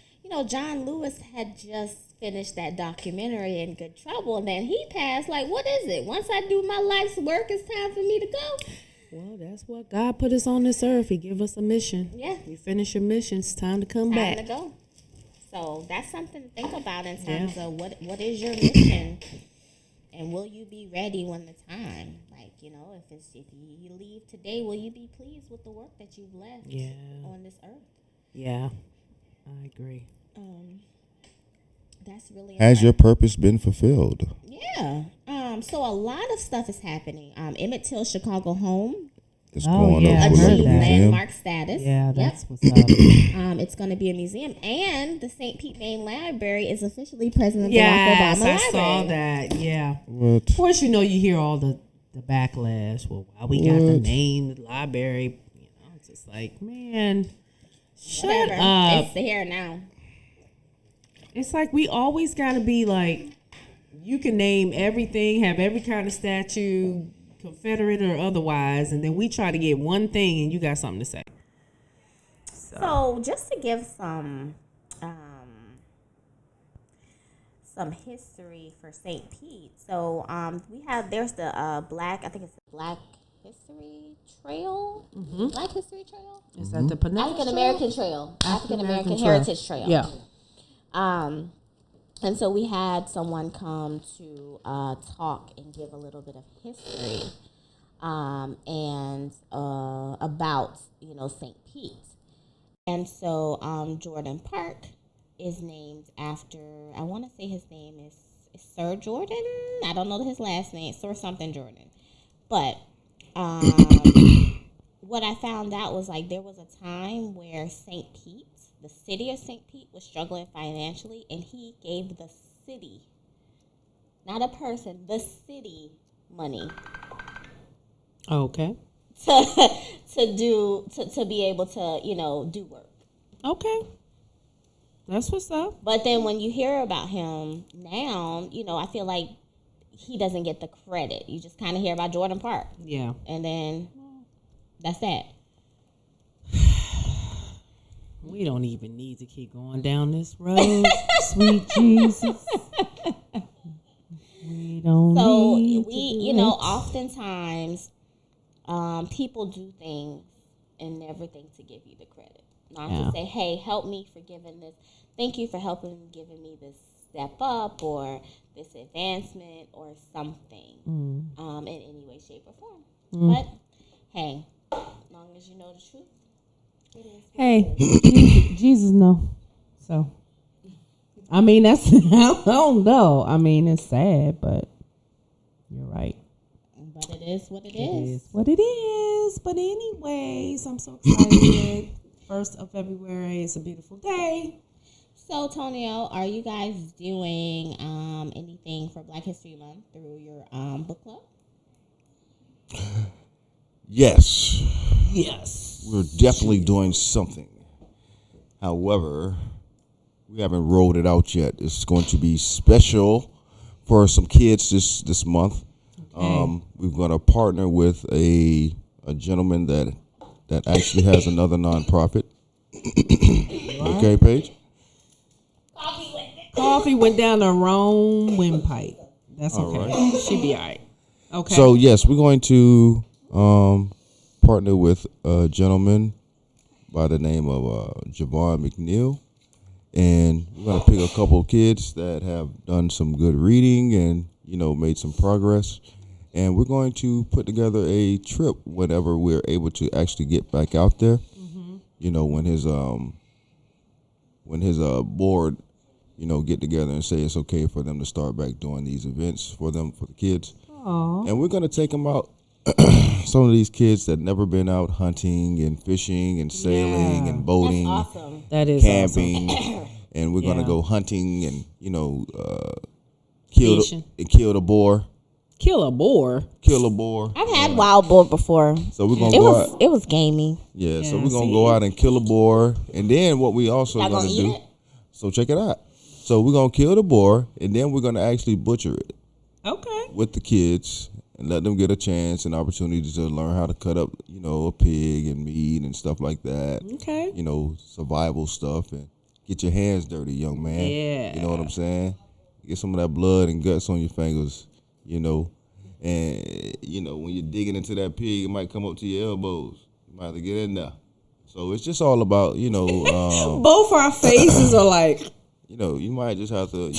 John Lewis had just finished that documentary In Good Trouble, and then he passed. Like, what is it? Once I do my life's work, it's time for me to go. Well, that's what God put us on this earth. He give us a mission. Yeah. You finish your mission, it's time to come back. Time to go. So that's something to think about in terms of what is your mission, and will you be ready when the time? Like, if you leave today, will you be pleased with the work that you've left on this earth? Yeah, I agree. That's really Has your purpose been fulfilled? Yeah. So a lot of stuff is happening. Emmett Till Chicago home It's going up achieved for the museum. landmark status. Yeah, that's what's up. It's going to be a museum, and the St. Pete Main Library is officially President Barack Obama I Library. saw that. Yeah. What? Of course, you hear all the backlash. Well, why we got to name the library? It's just like, man, shut up. It's here now. It's like we always got to be like, you can name everything, have every kind of statue, Confederate or otherwise, and then we try to get one thing and you got something to say. So just to give some history for St. Pete. So there's the Black History Trail. Mm-hmm. Black History Trail? Is that the Pinellas African American Trail. African American Heritage Trail. Yeah. And so we had someone come to talk and give a little bit of history and about St. Pete. And so Jordan Park is named after, I want to say his name is Sir Jordan. I don't know his last name, Sir something Jordan. But what I found out was there was a time where St. Pete, the city of St. Pete, was struggling financially, and he gave the city, not a person, the city money. Okay. To be able to do work. Okay. That's what's up. But then when you hear about him now, I feel like he doesn't get the credit. You just kind of hear about Jordan Park. Yeah. And then that's that. We don't even need to keep going down this road, sweet Jesus. We don't need to do it. Oftentimes people do things and never think to give you the credit. Not to say, hey, help me for giving this. Thank you for helping giving me this step up or this advancement or something in any way, shape, or form. But, hey, as long as you know the truth, it is. Hey, Jesus know. So, I mean, that's, I don't know. I mean, it's sad, but you're right. But it is what it is. It is what it is. But anyways, I'm so excited. 1st of February. It's a beautiful day. So, Tonio, are you guys doing anything for Black History Month through your book club? Yes. Yes. we're definitely doing something. However, we haven't rolled it out yet. It's going to be special for some kids this month. We're going to partner with a gentleman that actually has another nonprofit. Okay, Paige? Coffee went down the wrong windpipe. That's All okay. She be all right. Okay. So yes, we're going to partner with a gentleman by the name of Javon McNeil, and we're going to pick a couple of kids that have done some good reading and made some progress, and we're going to put together a trip whenever we're able to actually get back out there. When his board get together and say it's okay for them to start back doing these events for the kids. Aw. And we're going to take them out. Some of these kids that never been out hunting and fishing and sailing and boating, Awesome. That is camping, and we're going to Yeah. go hunting and Fishing. kill the boar, Kill a boar. I've had wild boar before. So we're gonna It go was out. it was gamey. Yeah, so Yeah, we're gonna see? go out and kill a boar, and then what we also Y'all gonna gonna do. eat it? So check it out. So we're gonna kill the boar, and then we're gonna actually butcher it Okay. with the kids and let them get a chance and opportunity to learn how to cut up, a pig and meat and stuff like that. Okay. Survival stuff, and get your hands dirty, young man. Yeah. You know what I'm saying? Get some of that blood and guts on your fingers, And when you're digging into that pig, it might come up to your elbows. You might have to get in there. So it's just all about, Both our faces are like, you might just have to,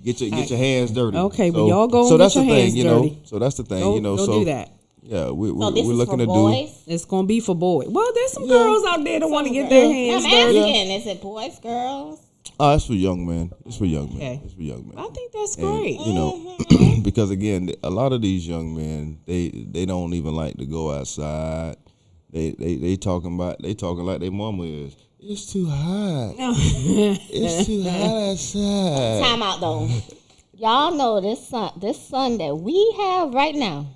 get your hands dirty. Okay, so, but y'all go So and that's get the your thing, hands you know. dirty. So that's the thing, go so do that. Yeah, we're So this is looking for to boys. It's gonna be for boys. Well, there's some girls out there that want to get their hands I'm dirty. asking, is it boys, girls? it's for young men. It's for young men. Okay. It's for young men. I think that's And, great. because again, a lot of these young men, they don't even like to go outside. They talking like their mama is. It's too hot. It's too hot outside. Time out though. Y'all know this sun that we have right now.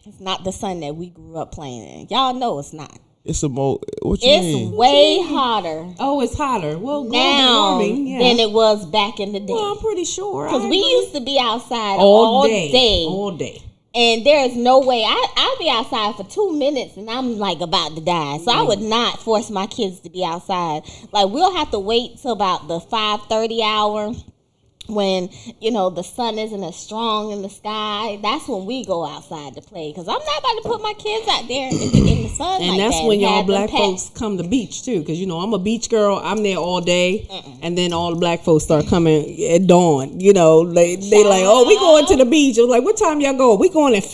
It's not the sun that we grew up playing in. Y'all know it's not. It's a more. What you It's mean? way hotter Oh, it's hotter. Well, global now warming, yeah. than it was back in the day. Well, I'm pretty sure. Because I we agree. used to be outside all day. day, all day. And there's no way I'll be outside for 2 minutes and I'm like about to die. So I would not force my kids to be outside. Like we'll have to wait till about the 5:30 hour when the sun isn't as strong in the sky. That's when we go outside to play. Because I'm not about to put my kids out there in the sun. And like that's that when and y'all have them black pet. folks come to beach too, because I'm a beach girl. I'm there all day, and then all the black folks start coming at dawn. They like, oh, we going to the beach. I was like, what time y'all go? We going at 5.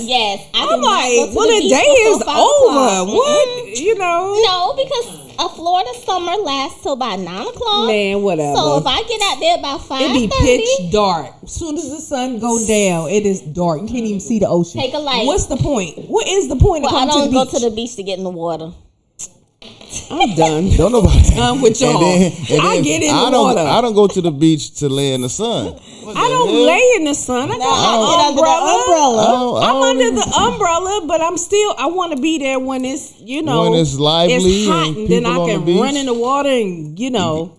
Yes, I I'm do not go like, to well, the beach day before is 5 over. o'clock. What? No, because a Florida summer lasts till about 9 o'clock. Man, whatever. So if I get out there about 5:30, It be pitch dark. As soon as the sun go down, it is dark. You can't even see the ocean. Take a light. What's the point? What is the point well, I of don't coming go to the to beach? the beach to get in the water. I'm done. Don't nobody. I'm with y'all. I get in the water. I don't go to the beach to lay in the sun. I don't lay in the sun. I got I my umbrella. I I'm don't under even- the umbrella, but I want to be there when it's, When it's lively it's hot, and and then people I on the can beach. run in the water and,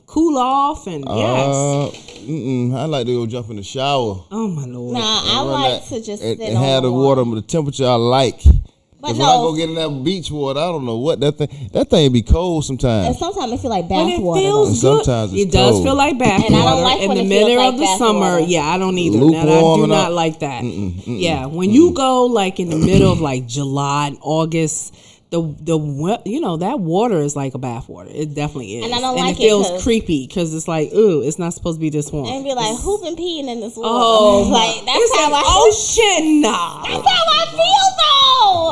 cool off and yes. I like to go jump in the shower. Oh my Lord. Nah, I Run like that- to just and, sit and on have the the water. water with the temperature I like. But Because when I no, go get in that beach water, I don't know what that thing be cold and sometimes. sometimes it feel like But bath it water. feels And good. sometimes it's It does cold. feel like bath And I water don't like in when the it feels middle like of the bath summer. water. Yeah, I don't either. Now, Lukewarm I do and not all- like that. Yeah, when you go like in the middle of like July and August, that water is like a bath water. It definitely is, And I don't like it it feels 'cause- creepy because it's like, ooh, it's not supposed to be this warm. and be like, who been peeing in this water? Oh, like that's it's how an I. ocean now. That's how I feel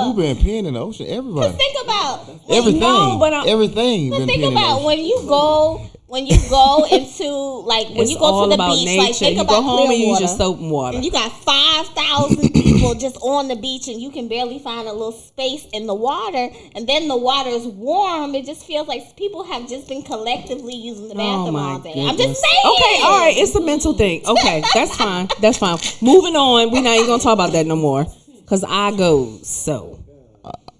You've though. been peeing in the ocean. Everybody. Think about Everything. No, but everything. But been think peeing in the about ocean. when you go into like when It's you go all to the about beach, nature. like think You about go home and use Clearwater, your soap and water. and you got 5,000 people just on the beach, and you can barely find a little space in the water, and then the water is warm. It just feels like people have just been collectively using the bathroom all day. I'm just saying. Okay, all right, it's a mental thing. Okay, that's fine. That's fine. Moving on. We're not even gonna talk about that no more. Cause I go so.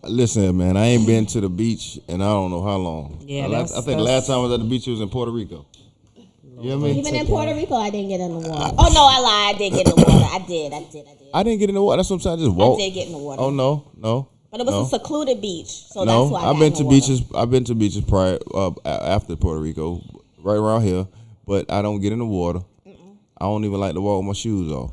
Listen, man, I ain't been to the beach and I don't know how long. Yeah, I think the last time I was at the beach was in Puerto Rico. You know what I mean? Even in Puerto Rico, I didn't get in the water. Oh no, I lied. I did get in the water. I did. I didn't get in the water. That's what I'm saying. I just walked. I did get in the water. Oh no. But it was a secluded beach, so No, that's why I've been to beaches. I've been to beaches prior after Puerto Rico, right around here. But I don't get in the water. I don't even like to walk with my shoes off.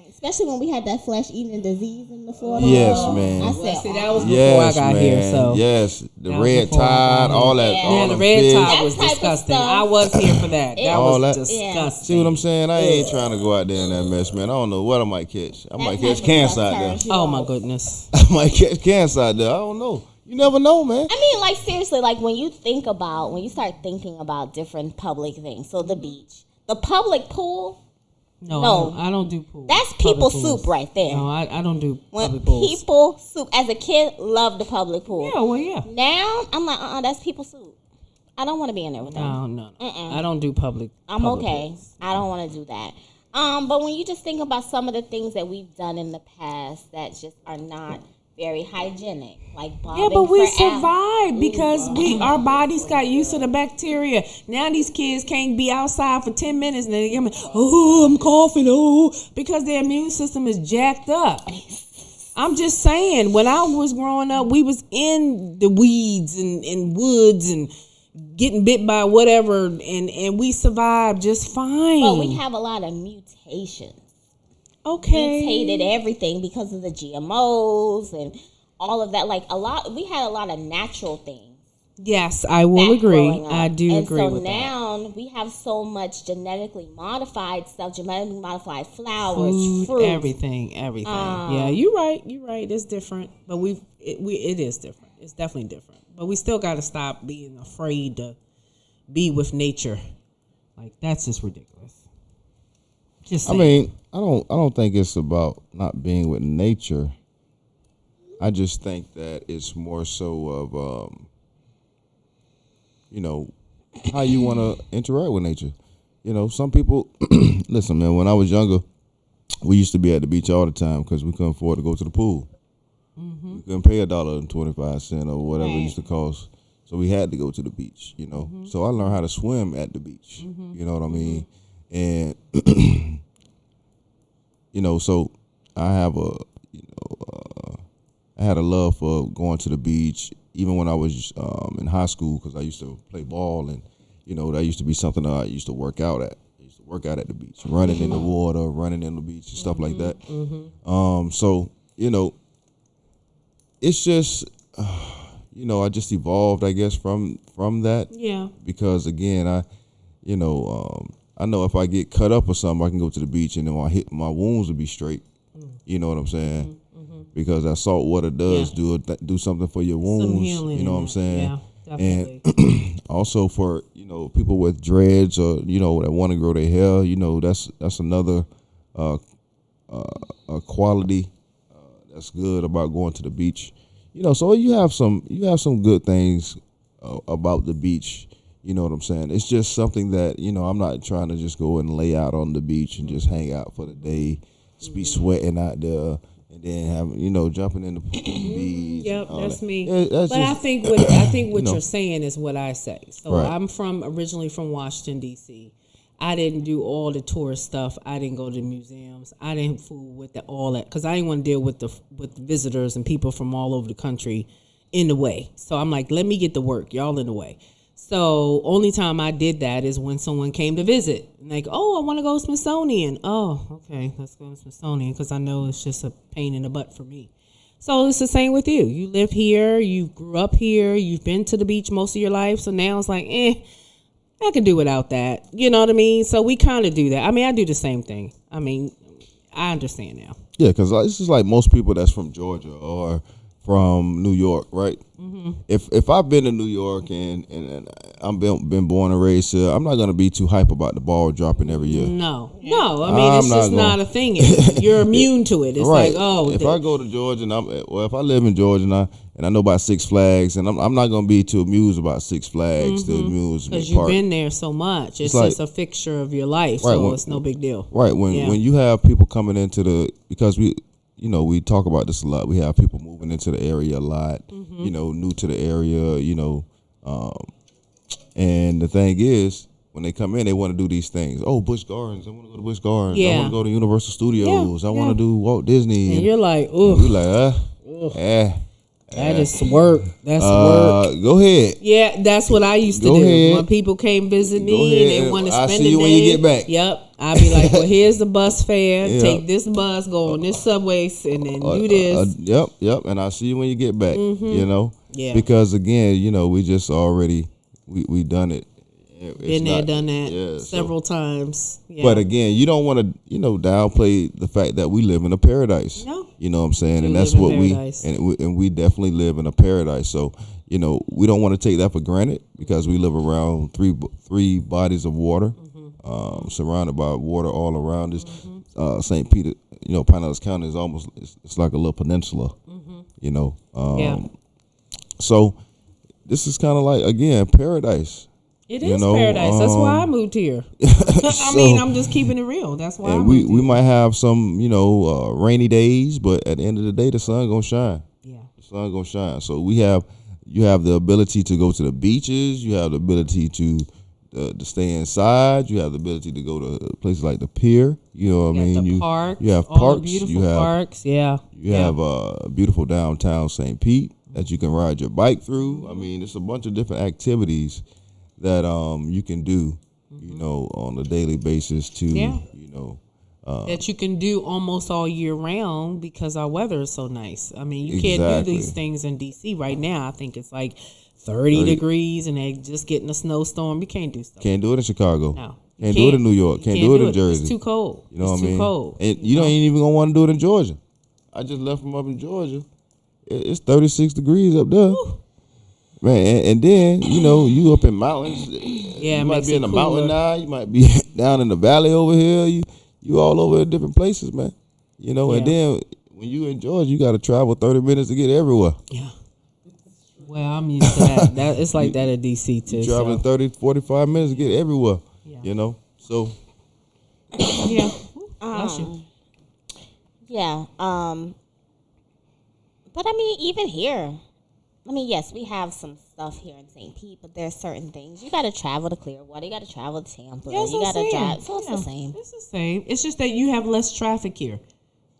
Especially when we had that flesh-eating disease in the Florida. Yes, man. I said, See, that was before Yes, I got man. here. So Yes, the That was red before I tide, got all that. here. all yeah, the them red fish. tide was That type of disgusting. stuff. I was here for that. That All was that. disgusting. See what I'm saying? I ain't trying to go out there in that mess, man. I don't know what I might catch. I might catch cancer out there. Oh my goodness. I might catch cancer out there. I don't know. You never know, man. I mean, like seriously, like when you start thinking about different public things. So the beach, the public pool, No, I don't do pool. that's Public people pools. soup right there. No, I don't do When public pools. people soup, as a kid, loved the public pool. Yeah, well, yeah. Now I'm like, that's people soup. I don't want to be in there with them. No. I don't do public. I'm public okay. pools. I don't want to do that. But when you just think about some of the things that we've done in the past that just are not very hygienic, like bobbing Yeah, but we for apples. survived because our bodies got used to the bacteria. Now these kids can't be outside for 10 minutes and they get me, I'm coughing, because their immune system is jacked up. I'm just saying, when I was growing up, we was in the weeds and woods and getting bit by whatever, and we survived just fine. But we have a lot of mutations. okay. Mutated everything because of the GMOs and all of that. Like we had a lot of natural things. Yes, I will back agree. growing up. I do and agree so with that. now we have so much genetically modified stuff, genetically modified flowers, Food, fruit. everything. Yeah, you're right. It's different, but it is different. It's definitely different. But we still got to stop being afraid to be with nature. Like that's just ridiculous. Just I saying. mean, I don't think it's about not being with nature. I just think that it's more so of how you want to interact with nature. Some people listen, man. When I was younger, we used to be at the beach all the time because we couldn't afford to go to the pool. We couldn't pay $1.25 or whatever it used to cost, so we had to go to the beach. So I learned how to swim at the beach. You know what I mean? And so I have I had a love for going to the beach, even when I was in high school, because I used to play ball, and that used to be something that I used to work out at. I used to work out at the beach, running in the water, running in the beach, and stuff like that. So it's just I just evolved, I guess, from that. Yeah. Because again, I know if I get cut up or something, I can go to the beach and then my wounds will be straight. You know what I'm saying? Because that salt water does do something for your wounds. Some healing. You know what I'm saying? Yeah, definitely. And also for people with dreads or that want to grow their hair, that's another quality that's good about going to the beach. So you have some good things about the beach. You know what I'm saying? It's just something that I'm not trying to just go and lay out on the beach and just hang out for the day, just be sweating out there, and then have jumping in the beach. Yep, that's me. Yeah, that's But I just- think what you're saying is what I say. So Right. I'm originally from Washington D.C. I didn't do all the tourist stuff. I didn't go to museums. I didn't fool with all that because I didn't want to deal with the visitors and people from all over the country in the way. So I'm like, let me get to work. Y'all in the way. So only time I did that is when someone came to visit. Like, I want to go to Smithsonian. Oh, okay, let's go to Smithsonian because I know it's just a pain in the butt for me. So it's the same with you. You live here. You grew up here. You've been to the beach most of your life. So now it's like, I can do without that. You know what I mean? So we kind of do that. I mean, I do the same thing. I mean, I understand now. Yeah, because this is like most people that's from Georgia or from New York, right? If I've been to New York and I've been born and raised here, I'm not gonna be too hype about the ball dropping every year. No. I mean, it's I'm just not not a thing. You're immune to it. It's Right. like, if I go to Georgia if I live in Georgia and I know about Six Flags, and I'm not gonna be too amused about Six Flags to amuse me. because you've been there so much. It's like- just a fixture of your life, Right, so when- it's no big deal. Right, when you have people coming into because we talk about this a lot. We have people moving moving into the area a lot, you know, new to the area, you know. And the thing is, when they come in, they want to do these things. Oh, Busch Gardens. I want to go to Busch Gardens. I Yeah. want to go to Universal Studios. I want to do Walt Disney. And you're like, and ooh, we like, that is work. That's work. go ahead. Yeah, that's what I used to Go do. ahead. When people came visit Go me ahead. and they want to I'll spend see the you day. when you get back. Yep. I'll be like, well, here's the bus fare. Yeah. Take this bus, go on this subway, and then do this. Yep. And I'll see you when you get back. You know? Yeah. Because again, you know, we just already we done it. It's Been there, not- done that yeah, so- several times. Yeah. But again, you don't want to, you know, downplay the fact that we live in a paradise. No. You know what I'm saying? We And that's live in what we paradise. and we definitely live in a paradise. So, you know, we don't want to take that for granted because we live around three bodies of water, surrounded by water all around us. St. Peter, you know, Pinellas County is almost it's like a little peninsula. You know. Yeah. So this is kind of like again paradise. It you is know, paradise. That's why I moved here. I mean, I'm just keeping it real. That's why I And moved we here. might have some, you know, rainy days, but at the end of the day, the sun gonna shine. Yeah. The sun gonna shine. So you have the ability to go to the beaches. You have the ability to stay inside. You have the ability to go to places like the pier. You know what I mean? The parks, you have all parks. the beautiful You have parks. Yeah. you have beautiful downtown St. Pete that you can ride your bike through. I mean, it's a bunch of different activities that you can do, you know, on a daily basis to, Yeah. you know, that you can do almost all year round because our weather is so nice. I mean, you can't do Exactly. these things in DC right now. I think it's like 30 degrees and they just getting a snowstorm. You can't do stuff. can't do it in Chicago. No. You Can't do it in New York. You Can't do it in Jersey. It's too cold. You know it's what I mean? too cold. And you ain't even gonna want to do it in Georgia. I just left from up in Georgia. It's 36 degrees up there. Whew. Man, and then, you know, you up in mountains. Yeah, it you might makes be it in the cooler. mountain now. You might be down in the valley over here. You all over in different places, man. You know, and Yeah. then when you in Georgia, you got to travel 30 minutes to get everywhere. Yeah. Well, I'm used to that. It's like that at DC too. Traveling So, 30, 45 minutes to get everywhere. Yeah. You know, so yeah. Bless you. Yeah. But I mean, even here, I mean, yes, we have some stuff here in St. Pete, but there's certain things you got to travel to Clearwater, you got to travel to Tampa, Yeah, that's you what got I'm to saying. drive. So it's the same. It's the same. It's just that you have less traffic here.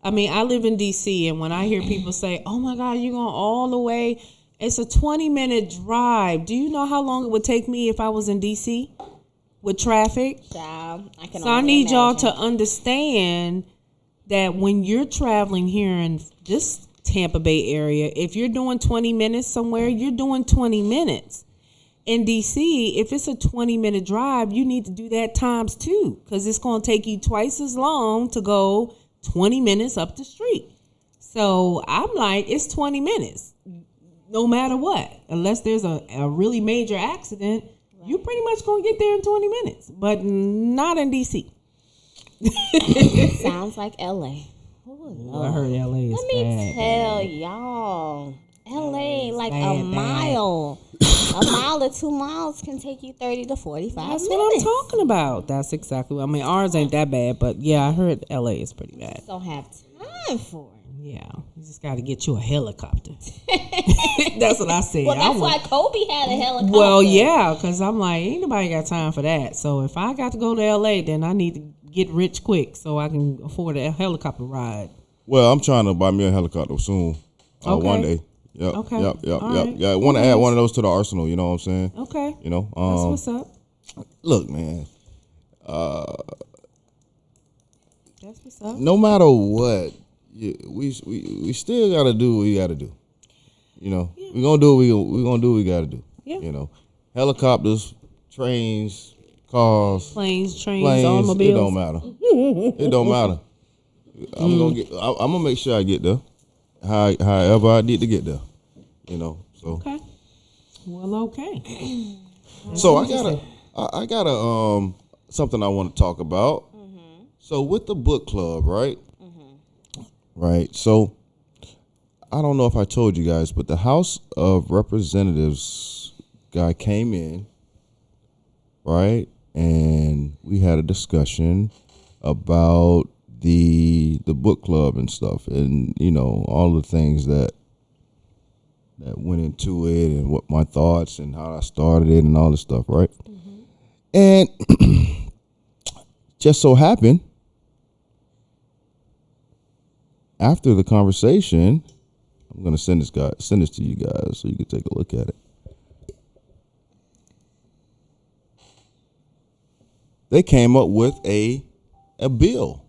I mean, I live in DC, and when I hear people say, "Oh my God, you're going all the way," it's a 20-minute drive. Do you know how long it would take me if I was in DC with traffic? Child, I can So I only need y'all to imagine. understand that when you're traveling here in this Tampa Bay area, if you're doing 20 minutes somewhere, you're doing 20 minutes. In DC, if it's a 20-minute drive, you need to do that times 2 because it's going to take you twice as long to go 20 minutes up the street. So I'm like, it's 20 minutes no matter what. Unless there's a really major accident, you're pretty much going to get there in 20 minutes, but not in DC. Sounds like LA. Oh, I heard LA is Let me bad. tell y'all, LA, like bad, a bad. mile. A mile or 2 miles can take you 30 to 45 That's minutes. what I'm talking about. That's exactly what I mean. Ours ain't that bad, but yeah, I heard LA is pretty bad. Don't have time for it. Yeah, you just got to get you a helicopter. That's what I said. Well, I that's why want- Kobe had a helicopter. Well, yeah, because I'm like, ain't nobody got time for that. So if I got to go to LA, then I need to get rich quick so I can afford a helicopter ride. well, I'm trying to buy me a helicopter soon. Okay. One day. Yep. Okay. Yep. Yep. All Yep. right. Yeah. I want to add one of those to the arsenal. You know what I'm saying? Okay, You know. that's what's up. Look, man. That's what's up. No matter what, we still gotta do what we gotta do. You know, we gonna do what we gonna do what we gotta do. Yeah. You know, helicopters, trains, cars, Planes, trains, planes. automobiles. It don't matter. It don't matter. I'm gonna make sure I get there. However I need to get there. You know. So Okay. Well, okay. so I got a something I want to talk about. So with the book club, right? Right. So I don't know if I told you guys, but the House of Representatives guy came in, right? And we had a discussion about the book club and stuff, and you know all the things that that went into it and what my thoughts and how I started it and all this stuff, right? And just so happened, after the conversation, I'm gonna send this to you guys so you can take a look at it. They came up with a bill.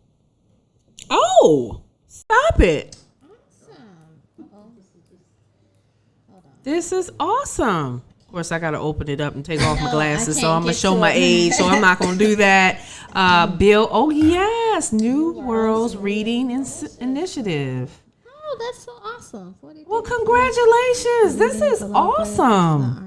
Oh, stop it. This is awesome. Of course, I got to open it up and take off my glasses, so can't I'm going to get show to my it. age, so I'm not going to do that. Bill, oh, yes, New World's Reading Initiative. Oh, that's so awesome. Well, congratulations. This is awesome.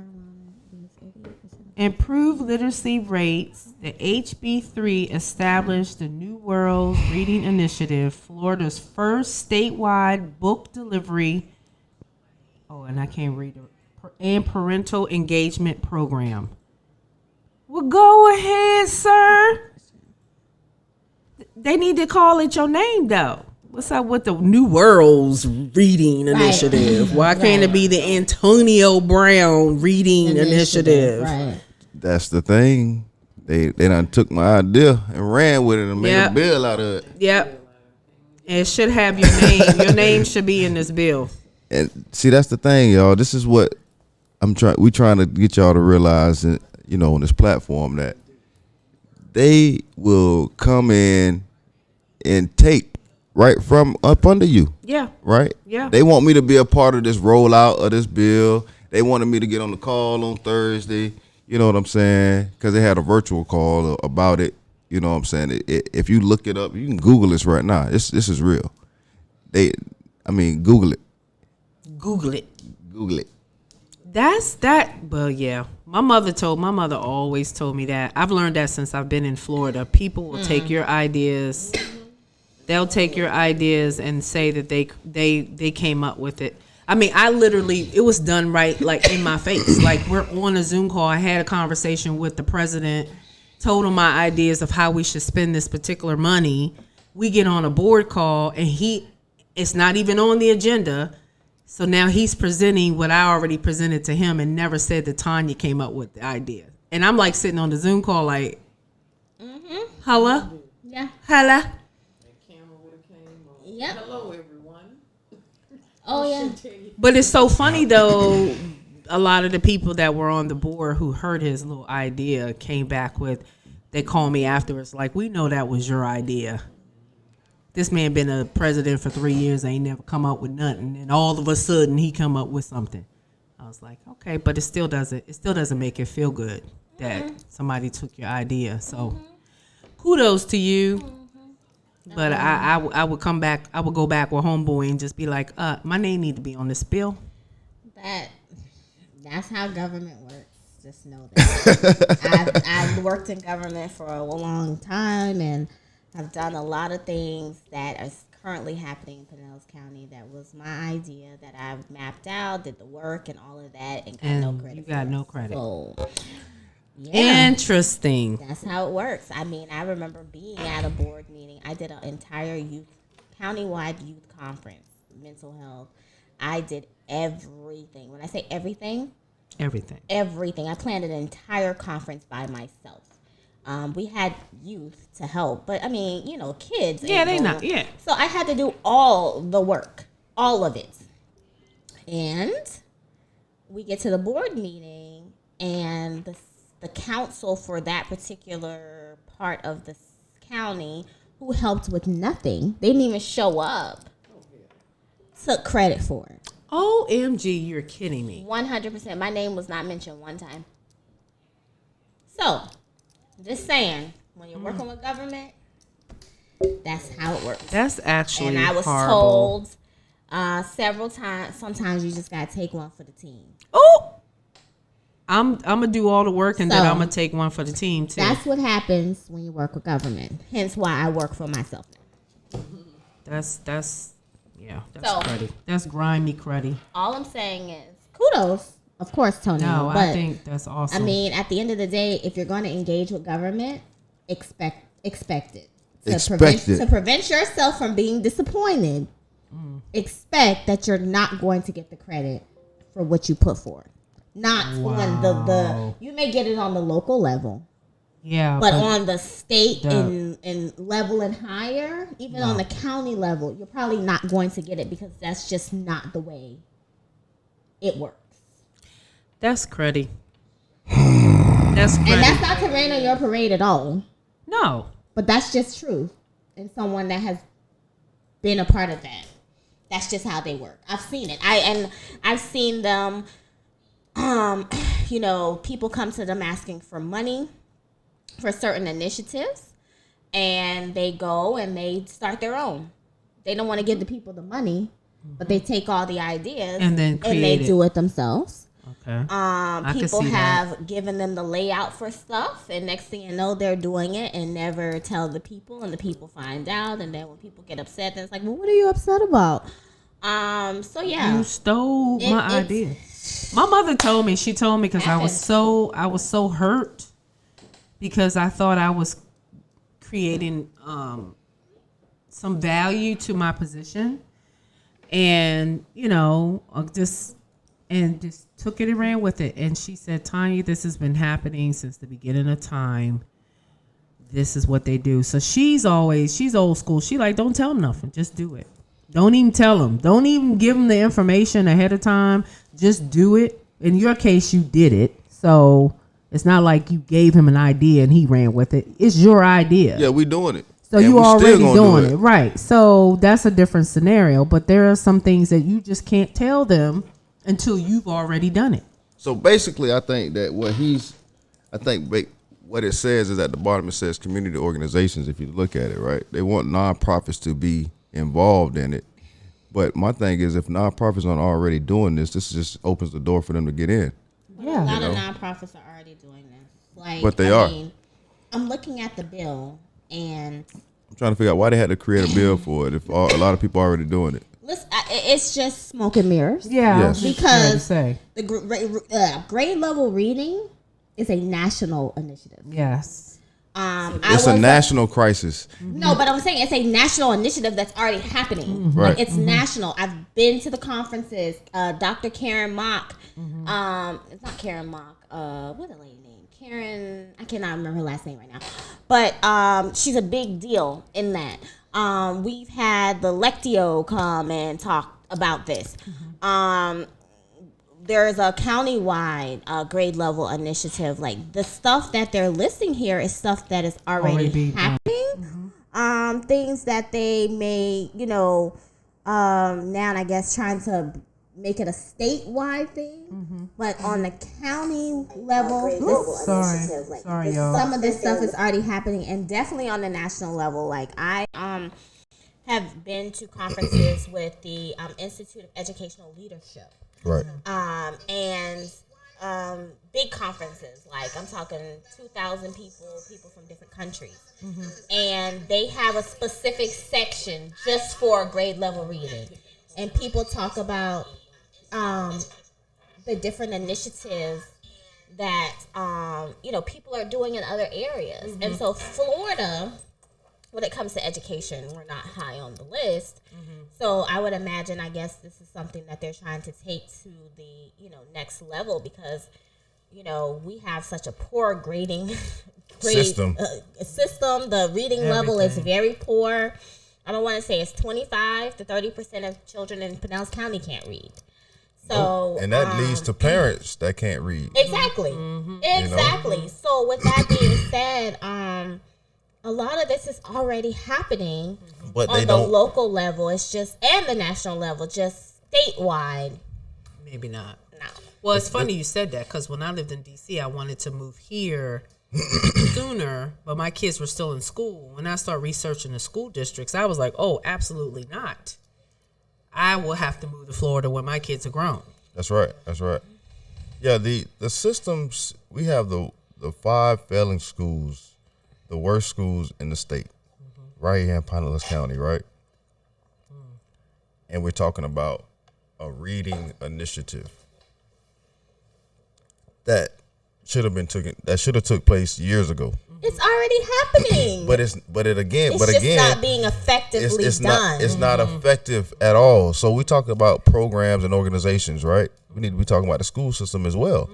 Improve literacy rates. The HB3 established the New World Reading Initiative, Florida's first statewide book delivery. Oh, and I can't read it. And parental engagement program. Well, go ahead, sir. They need to call it your name, though. What's up with the New World's Reading Initiative? Why can't it be the Antonio Brown Reading Initiative? Right. That's the thing. They done took my idea and ran with it and made a bill out of it. Yep. It should have your name. Your name should be in this bill. And see, that's the thing, y'all. This is what we trying to get y'all to realize, on this platform, that they will come in and take right from up under you. Yeah. Right? Yeah. They want me to be a part of this rollout of this bill. They wanted me to get on the call on Thursday. You know what I'm saying? Because they had a virtual call about it. You know what I'm saying? If you look it up, you can Google this right now. This is real. Google it. Google it. Google it. That's that. Well, yeah. My mother always told me that. I've learned that since I've been in Florida. People will take your ideas. They'll take your ideas and say that they came up with it. I mean, it was done right, like in my face. Like, we're on a Zoom call. I had a conversation with the president, told him my ideas of how we should spend this particular money. We get on a board call and it's not even on the agenda. So now he's presenting what I already presented to him and never said that Tanya came up with the idea. And I'm like sitting on the Zoom call like, hello? Yeah. Hello? Yep. Hello, everyone. Oh, yeah. But it's so funny, though, a lot of the people that were on the board who heard his little idea came back with, they called me afterwards like, we know that was your idea. This man been a president for 3 years, ain't never come up with nothing, and all of a sudden he come up with something. I was like, okay, but it still doesn't make it feel good that somebody took your idea. So kudos to you. But I would come back, I would go back with homeboy and just be like, my name need to be on this bill. That's how government works. Just know that. I've worked in government for a long time, and I've done a lot of things that are currently happening in Pinellas County. That was my idea that I've mapped out, did the work and all of that, and got no credit. You got for no it. credit. So, yeah. Interesting. That's how it works. I mean, I remember being at a board meeting. I did an entire countywide youth conference, mental health. I did everything. When I say everything, everything. I planned an entire conference by myself. We had youth to help, but I mean, kids. Yeah, they not. Yeah. So I had to do all the work, all of it. And we get to the board meeting, and the council for that particular part of the county, who helped with nothing, they didn't even show up, took credit for it. OMG, you're kidding me. 100%. My name was not mentioned one time. So, just saying, when you're working with government, that's how it works. That's actually And I was horrible. told several times, sometimes you just got to take one for the team. Oh, I'm gonna do all the work and then So, I'm gonna take one for the team too. That's what happens when you work with government. Hence why I work for myself now. That's So- cruddy. That's grimy cruddy. All I'm saying is kudos, of course, Tony. No, but I think that's awesome. I mean, at the end of the day, if you're going to engage with government, expect it. To prevent yourself from being disappointed, expect that you're not going to get the credit for what you put forth. Not on the you may get it on the local level, Yeah, but on the state the- and level and higher, even on the county level, you're probably not going to get it because that's just not the way it works. that's cruddy. That's cruddy. And that's not to rain on your parade at all. No. But that's just truth. And someone that has been a part of that. That's just how they work. I've seen it. I've seen them people come to them asking for money for certain initiatives, and they go and they start their own. They don't want to give the people the money, but they take all the ideas And then they create it. do it themselves. Okay. I can People see have given them the layout for stuff, and next thing you know, they're doing it and never tell the people, and the people find out, and then when people get upset, then it's like, well, what are you upset about? So yeah, You stole my it's- idea. My mother told me. She told me because I was Happens. so hurt because I thought I was creating some value to my position, and just took it and ran with it. And she said, "Tanya, this has been happening since the beginning of time. This is what they do." So she's old school. She like, don't tell them nothing. Just do it. Don't even tell them. Don't even give them the information ahead of time. Just do it. In your case, you did it. So it's not like you gave him an idea and he ran with it. It's your idea. Yeah, we doing it. So And you we still already gonna doing do it. Right. So that's a different scenario. But there are some things that you just can't tell them until you've already done it. So basically, I think that what it says is at the bottom, it says community organizations. If you look at it, right, they want nonprofits to be involved in it. But my thing is, if nonprofits aren't already doing this just opens the door for them to get in. a lot of nonprofits are already doing this. Like, But they I are. mean, I'm looking at the bill, and I'm trying to figure out why they had to create a bill for it if a lot of people are already doing it. listen, it's just smoke and mirrors. Yeah. Yes. I was just trying to Because say. the grade level reading is a national initiative. Yes. It's a national crisis. No, but I'm saying it's a national initiative that's already happening. Right. Like, it's national. I've been to the conferences. Dr. Karen Mock. It's not Karen Mock. What's the lady name? Karen. I cannot remember her last name right now. But she's a big deal in that. We've had the Lectio come and talk about this. There's a countywide grade level initiative. Like, the stuff that they're listing here is stuff that is already being done. happening. Things that they may, now I guess trying to make it a statewide thing, but on the county level, Sorry, y'all. some of this stuff is already happening, and definitely on the national level. Like, I have been to conferences with the Institute of Educational Leadership. Right. And big conferences, like I'm talking 2,000 people from different countries. And they have a specific section just for grade level reading. And people talk about the different initiatives that, people are doing in other areas. And so Florida, when it comes to education, we're not high on the list. So I would imagine, I guess this is something that they're trying to take to the, next level because, we have such a poor grading system. The reading level is very poor. I don't want to say it's 25 to 30% of children in Pinellas County can't read. So And that leads to parents that can't read. exactly. Exactly. So with that being said, a lot of this is already happening But on they the don't. local level. It's just, and the national level, just statewide. Maybe not. No. Well, it's funny you said that because when I lived in D.C., I wanted to move here sooner, but my kids were still in school. When I started researching the school districts, I was like, oh, absolutely not. I will have to move to Florida when my kids are grown. That's right. Yeah, the systems, we have the 5 failing schools, the worst schools in the state, right here in Pinellas County, right? And we're talking about a reading initiative that should have took place years ago. It's already happening. But again, it's just not being effectively done. It's not effective at all. So we talk about programs and organizations, right? We need to be talking about the school system as well,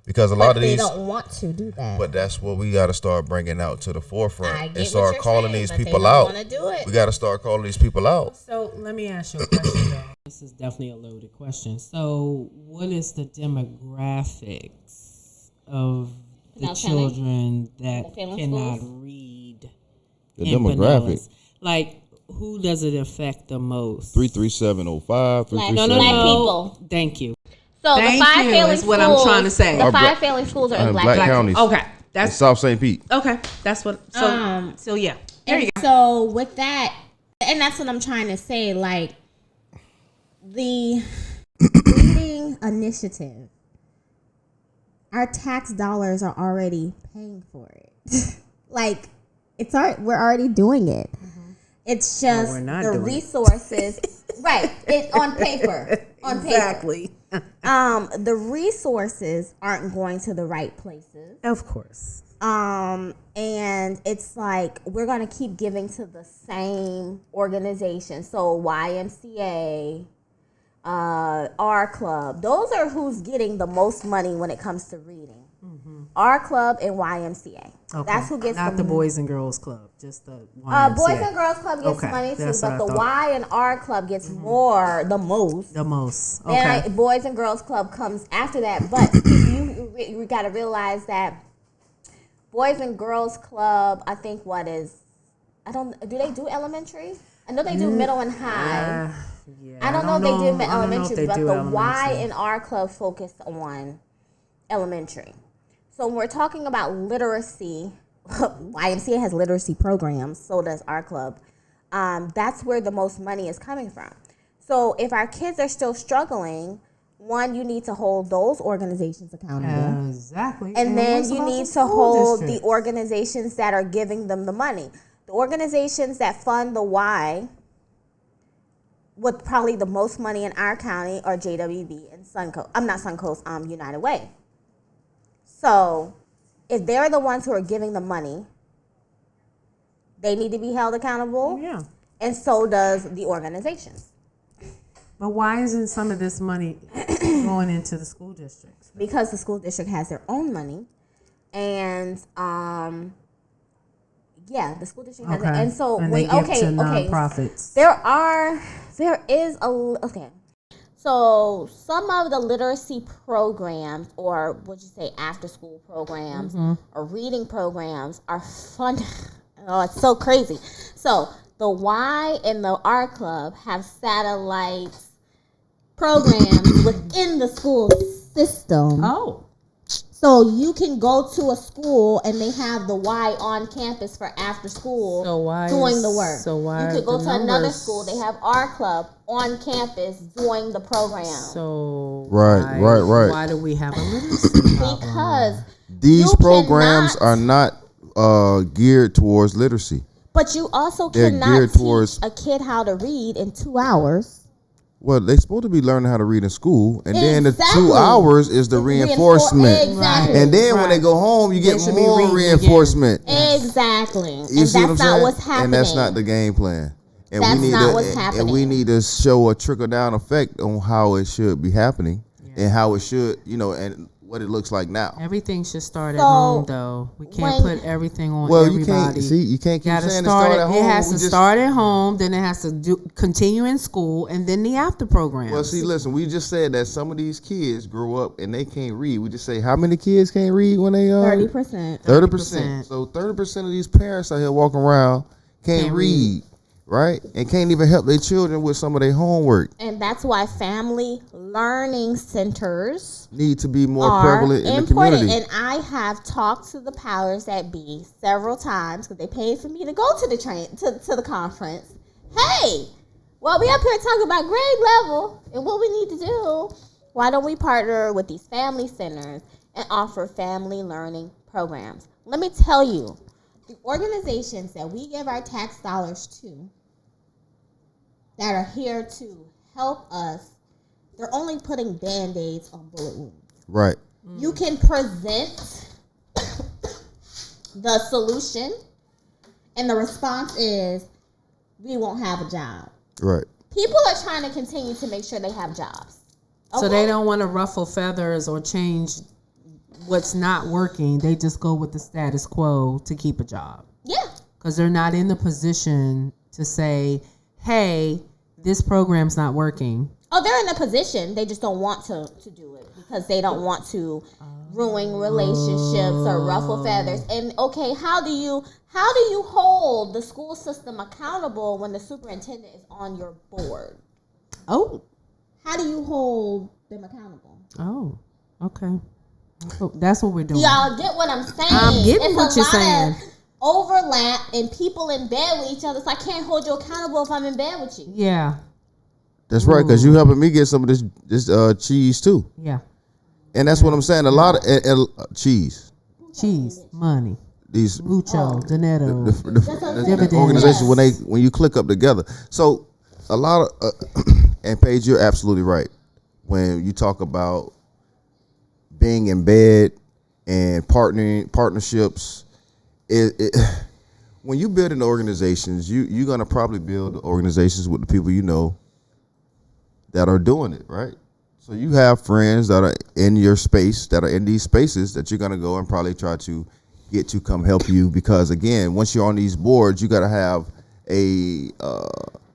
because a lot of they these don't want to do that. But that's what we got to start bringing out to the forefront I get and start what you're calling saying, these but people they don't out. wanna do it. We got to start calling these people out. So let me ask you a question, though. This is definitely a loaded question. So, what is the demographics of the Without telling? children that The failing cannot schools? read? The in demographic. Pinellas? Like, who does it affect the most? 33705, Black 337. people. Thank you. So Thank the 5 you, failing is schools. what I'm trying to say. The Our 5 failing schools are in Black Black counties. Okay, In that's South St. Pete. okay. That's what. So yeah. There you go. So with that, and that's what I'm trying to say, like the reading initiative, our tax dollars are already paying for it. Like we're already doing it. It's just we're not the doing it. resources, right? It on paper, Exactly. The resources aren't going to the right places. Of course. And it's like we're gonna keep giving to the same organization. So YMCA, our club, those are who's getting the most money when it comes to reading. Our club and YMCA. Okay. That's who gets not the the Boys and Girls Club, just the YMCA. Boys and Girls Club gets Okay, money too, that's what but I the thought. Y and R Club gets the most. The most. Then Okay. Boys and Girls Club comes after that. But you got to realize that Boys and Girls Club, I think do they do elementary? I know they do middle and high. Yeah, I don't know if they do elementary, but do the Y elementary. and R Club focus on elementary. So when we're talking about literacy, YMCA has literacy programs, so does our club. That's where the most money is coming from. So if our kids are still struggling, one, you need to hold those organizations accountable. Exactly. And then what's you about need the to school hold districts? the organizations that are giving them the money. The organizations that fund the Y with probably the most money in our county are JWB and Suncoast. I'm not Suncoast, United Way. So if they're the ones who are giving the money, they need to be held accountable. Yeah. And so does the organizations. But why isn't some of this money going into the school districts? Because the school district has their own money. And the school district has it. Okay. And so And they give to nonprofits. There is So some of the literacy programs, or would you say after school programs, or reading programs are fun. Oh, it's so crazy. So the Y and the R Club have satellite programs within the school system. Oh. So you can go to a school and they have the Y on campus for after school doing the work. So why you could go the to another numbers- school. They have our club on campus doing the program. So Right. Why do we have a literacy problem? Because These you programs cannot- are not geared towards literacy. But you also They're cannot geared teach towards- a kid how to read in 2 hours. Well, they're supposed to be learning how to read in school, and then the Exactly. 2 hours is the reinforcement. Exactly. And then when they Right. go home, you They get should be more reading reinforcement. Exactly. You And see that's what I'm not saying? what's happening. And that's not the game plan. And That's we need not to, what's and we happening. need to show a trickle down effect on how it should be happening and how it should, and what it looks like now. Everything should start at So, home, though. We can't when- put everything on Well, everybody. you can't keep Gotta saying start it at home. It has We to just- start at home, then it has to continue in school, and then the after programs. Well, see, listen, we just said that some of these kids grow up and they can't read. We just say how many kids can't read when they 30%. 30%. So 30% of these parents out here walking around can't read, right? And can't even help their children with some of their homework. And that's why family learning centers Need to be more are prevalent in the important. community. And I have talked to the powers that be several times because they paid for me to go to the to the conference. Hey, well, we up here talking about grade level and what we need to do. Why don't we partner with these family centers and offer family learning programs? Let me tell you, the organizations that we give our tax dollars to that are here to help us, they're only putting Band-Aids on bullet wounds. Right. You can present the solution, and the response is, we won't have a job. Right. People are trying to continue to make sure they have jobs. So they don't want to ruffle feathers or change what's not working. They just go with the status quo to keep a job. Yeah. Because they're not in the position to say, hey, this program's not working. Oh, they're in a position. They just don't want to do it because they don't want to ruin relationships or ruffle feathers. And okay, how do you hold the school system accountable when the superintendent is on your board? Oh. How do you hold them accountable? Oh. Okay. That's what we're doing. Y'all get what I'm saying? I'm getting It's what a you're lot saying. of overlap and people in bed with each other. So I can't hold you accountable if I'm in bed with you. Yeah. That's right, because you helping me get some of this cheese too. Yeah. And that's what I'm saying. A lot of cheese. Cheese, money, These mucho, dinero. the Dividends. organizations when you click up together. So a lot of and Paige, you're absolutely right when you talk about being in bed and partnerships. When you build in organizations, you're gonna probably build organizations with the people you know that are doing it, right? So you have friends that are in your space, that are in these spaces that you're gonna go and probably try to get to come help you, because again, once you're on these boards, you gotta have the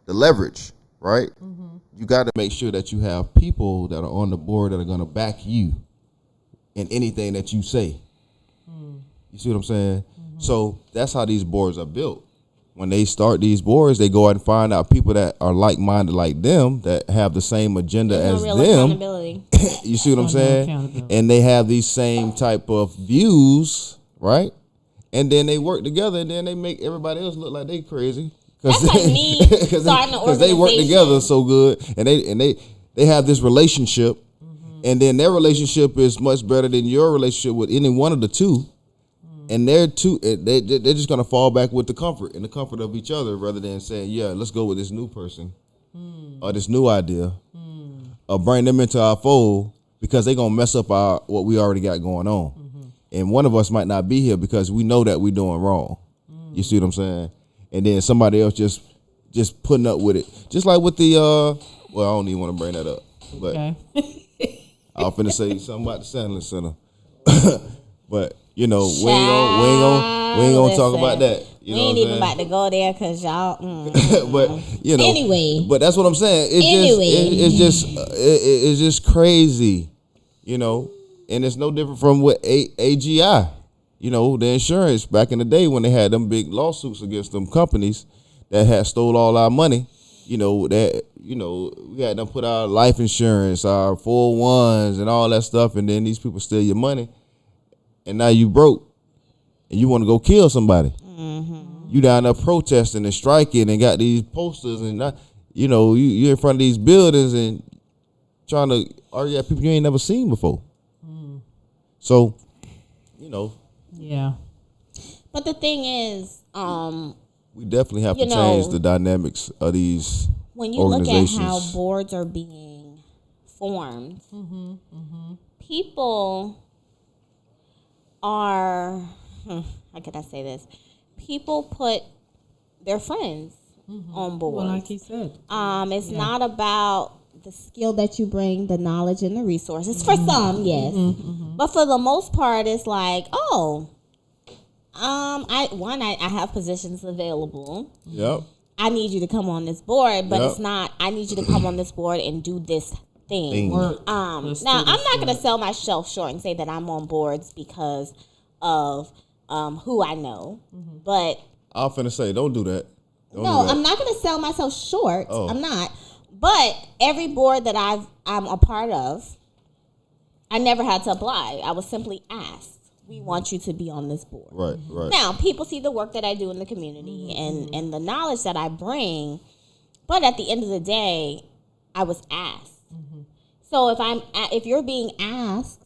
leverage, right? Mm-hmm. You gotta make sure that you have people that are on the board that are gonna back you in anything that you say. You see what I'm saying? Mm-hmm. So that's how these boards are built. When they start these boards, they go out and find out people that are like-minded like them, that have the same agenda as real them. accountability. You see what I'm saying? accountability. And they have these same type of views, right? And then they work together, and then they make everybody else look like they crazy. That's like me starting an Because they work organization. together so good, and they have this relationship, and then their relationship is much better than your relationship with any one of the two. And they're just gonna fall back with the comfort of each other, rather than saying, yeah, let's go with this new person or this new idea, or bring them into our fold, because they're gonna mess up what we already got going on. And one of us might not be here because we know that we're doing wrong. You see what I'm saying? And then somebody else just putting up with it, just like with the well, I don't even want to bring that up, but Okay. I was finna say something about the Sandler Center, but. You know, we ain't gonna talk about that. You We know ain't what even I'm about to go there because y'all. but you know, Anyway. But that's what I'm saying. It's just crazy, you know, and it's no different from what AGI, you know, the insurance back in the day when they had them big lawsuits against them companies that had stole all our money. We had them put our life insurance, our 401s, and all that stuff, and then these people steal your money. And now you broke, and you want to go kill somebody. Mm-hmm. You down there protesting and striking, and got these posters, and you in front of these buildings and trying to argue at people you ain't never seen before. So, Yeah. But the thing is, we definitely have to change the dynamics of these when you look at organizations. how boards are being formed, people are, how can I say this? People put their friends on board. Well, like he said. It's not about the skill that you bring, the knowledge and the resources. For some, yes. But for the most part, it's like, I have positions available. Yep. I need you to come on this board, but Yep. it's not, I need you to come on this board and do this thing. Thing. Now, I'm not going to sell myself short and say that I'm on boards because of who I know. But I was finna say, don't do that. Don't no, do that. I'm not going to sell myself short. Oh. I'm not. But every board that I'm a part of, I never had to apply. I was simply asked, we want you to be on this board. Right. Now, people see the work that I do in the community and the knowledge that I bring, but at the end of the day, I was asked. So if you're being asked,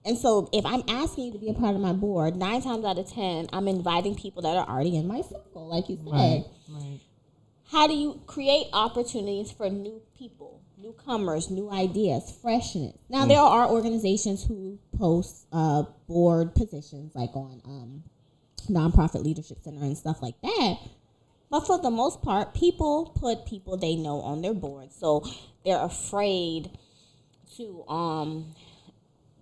and so if I'm asking you to be a part of my board, 9 times out of 10, I'm inviting people that are already in my circle, like you said. Right. How do you create opportunities for new people newcomers, new ideas, freshness. Now there are organizations who post board positions like on nonprofit leadership center and stuff like that. But for the most part, people put people they know on their board, so they're afraid to.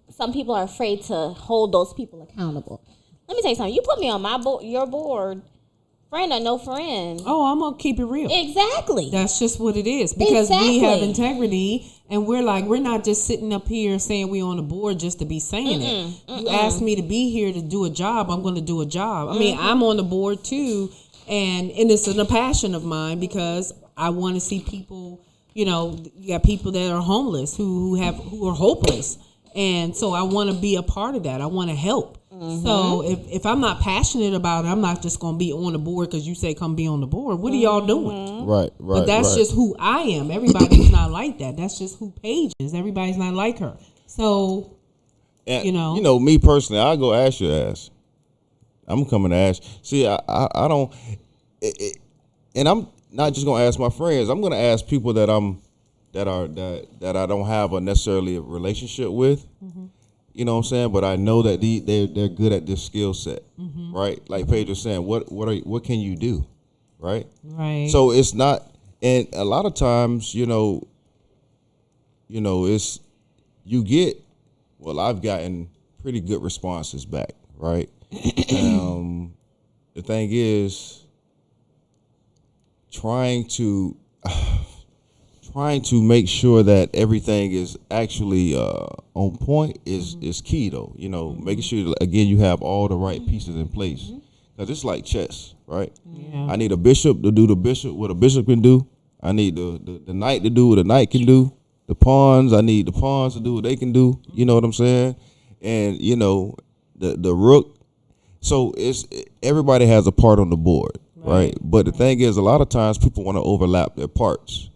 Some people are afraid to hold those people accountable. Let me tell you something. You put me on my board, your board, friend or no friend. Oh, I'm gonna keep it real. Exactly. That's just what it is, because we have Exactly. integrity, and we're not just sitting up here saying we on the board just to be saying it. You asked me to be here to do a job, I'm going to do a job. I mean, I'm on the board too, and it's a passion of mine because I want to see people. You know, you got people that are homeless who are hopeless, and so I want to be a part of that. I want to help. So if I'm not passionate about it, I'm not just going to be on the board because you say come be on the board. What are y'all doing? Right. But that's just who I am. Everybody's not like that. That's just who Paige is. Everybody's not like her. So, And, you know. me personally, I'll go ask your ass. I'm coming to ask. See, I don't, and I'm not just gonna ask my friends. I'm gonna ask people that I don't have a necessarily a relationship with. You know what I'm saying? But I know that they're good at this skill set, right? Like Paige was saying, what can you do, right? Right. So it's not, and a lot of times, it's I've gotten pretty good responses back, right? The thing is, trying to make sure that everything is actually on point is key, though. Making sure again you have all the right pieces in place, because it's like chess, right? Yeah. I need a bishop to do what a bishop can do. I need the knight to do what a knight can do. I need the pawns to do what they can do. You know what I'm saying? And the rook. So everybody has a part on the board, right? But the thing is, a lot of times people want to overlap their parts,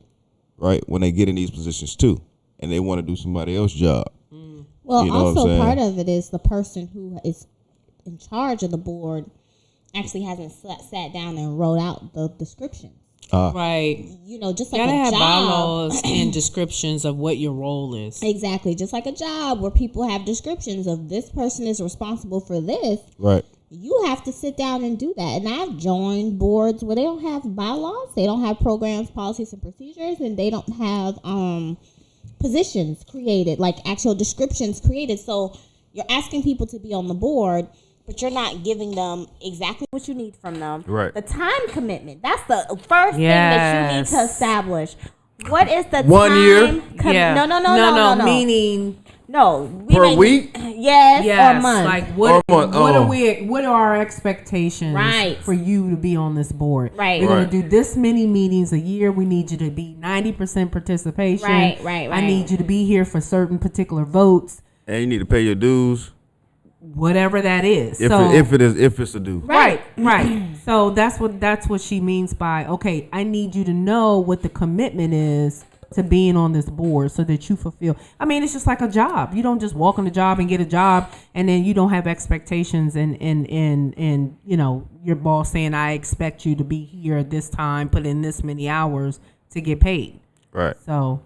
right? When they get in these positions too, and they want to do somebody else's job. Well, You know what I'm also saying? part of it is the person who is in charge of the board actually hasn't sat down and wrote out the description. Right. Just like Gotta a have job. bylaws and descriptions of what your role is. Exactly, just like a job where people have descriptions of this person is responsible for this. Right. You have to sit down and do that. And I've joined boards where they don't have bylaws, they don't have programs, policies, and procedures, and they don't have positions created, like actual descriptions created. So you're asking people to be on the board, but you're not giving them exactly what you need from them. Right. The time commitment, that's the first thing that you need to establish. What is the 1 year? time? No. Meaning, No. Per week? Yes, yes, or month. like what Or month, what are our expectations Right. for you to be on this board? Right. We're Right. gonna do this many meetings a year. We need you to be 90% participation. Right. I need you to be here for certain particular votes, And you need to pay your dues whatever that is. if it's a due. Right. So that's what she means by, okay, I need you to know what the commitment is to being on this board so that you fulfill. I mean, it's just like a job. You don't just walk on the job and get a job and then you don't have expectations and your boss saying, I expect you to be here at this time, put in this many hours to get paid. Right. So,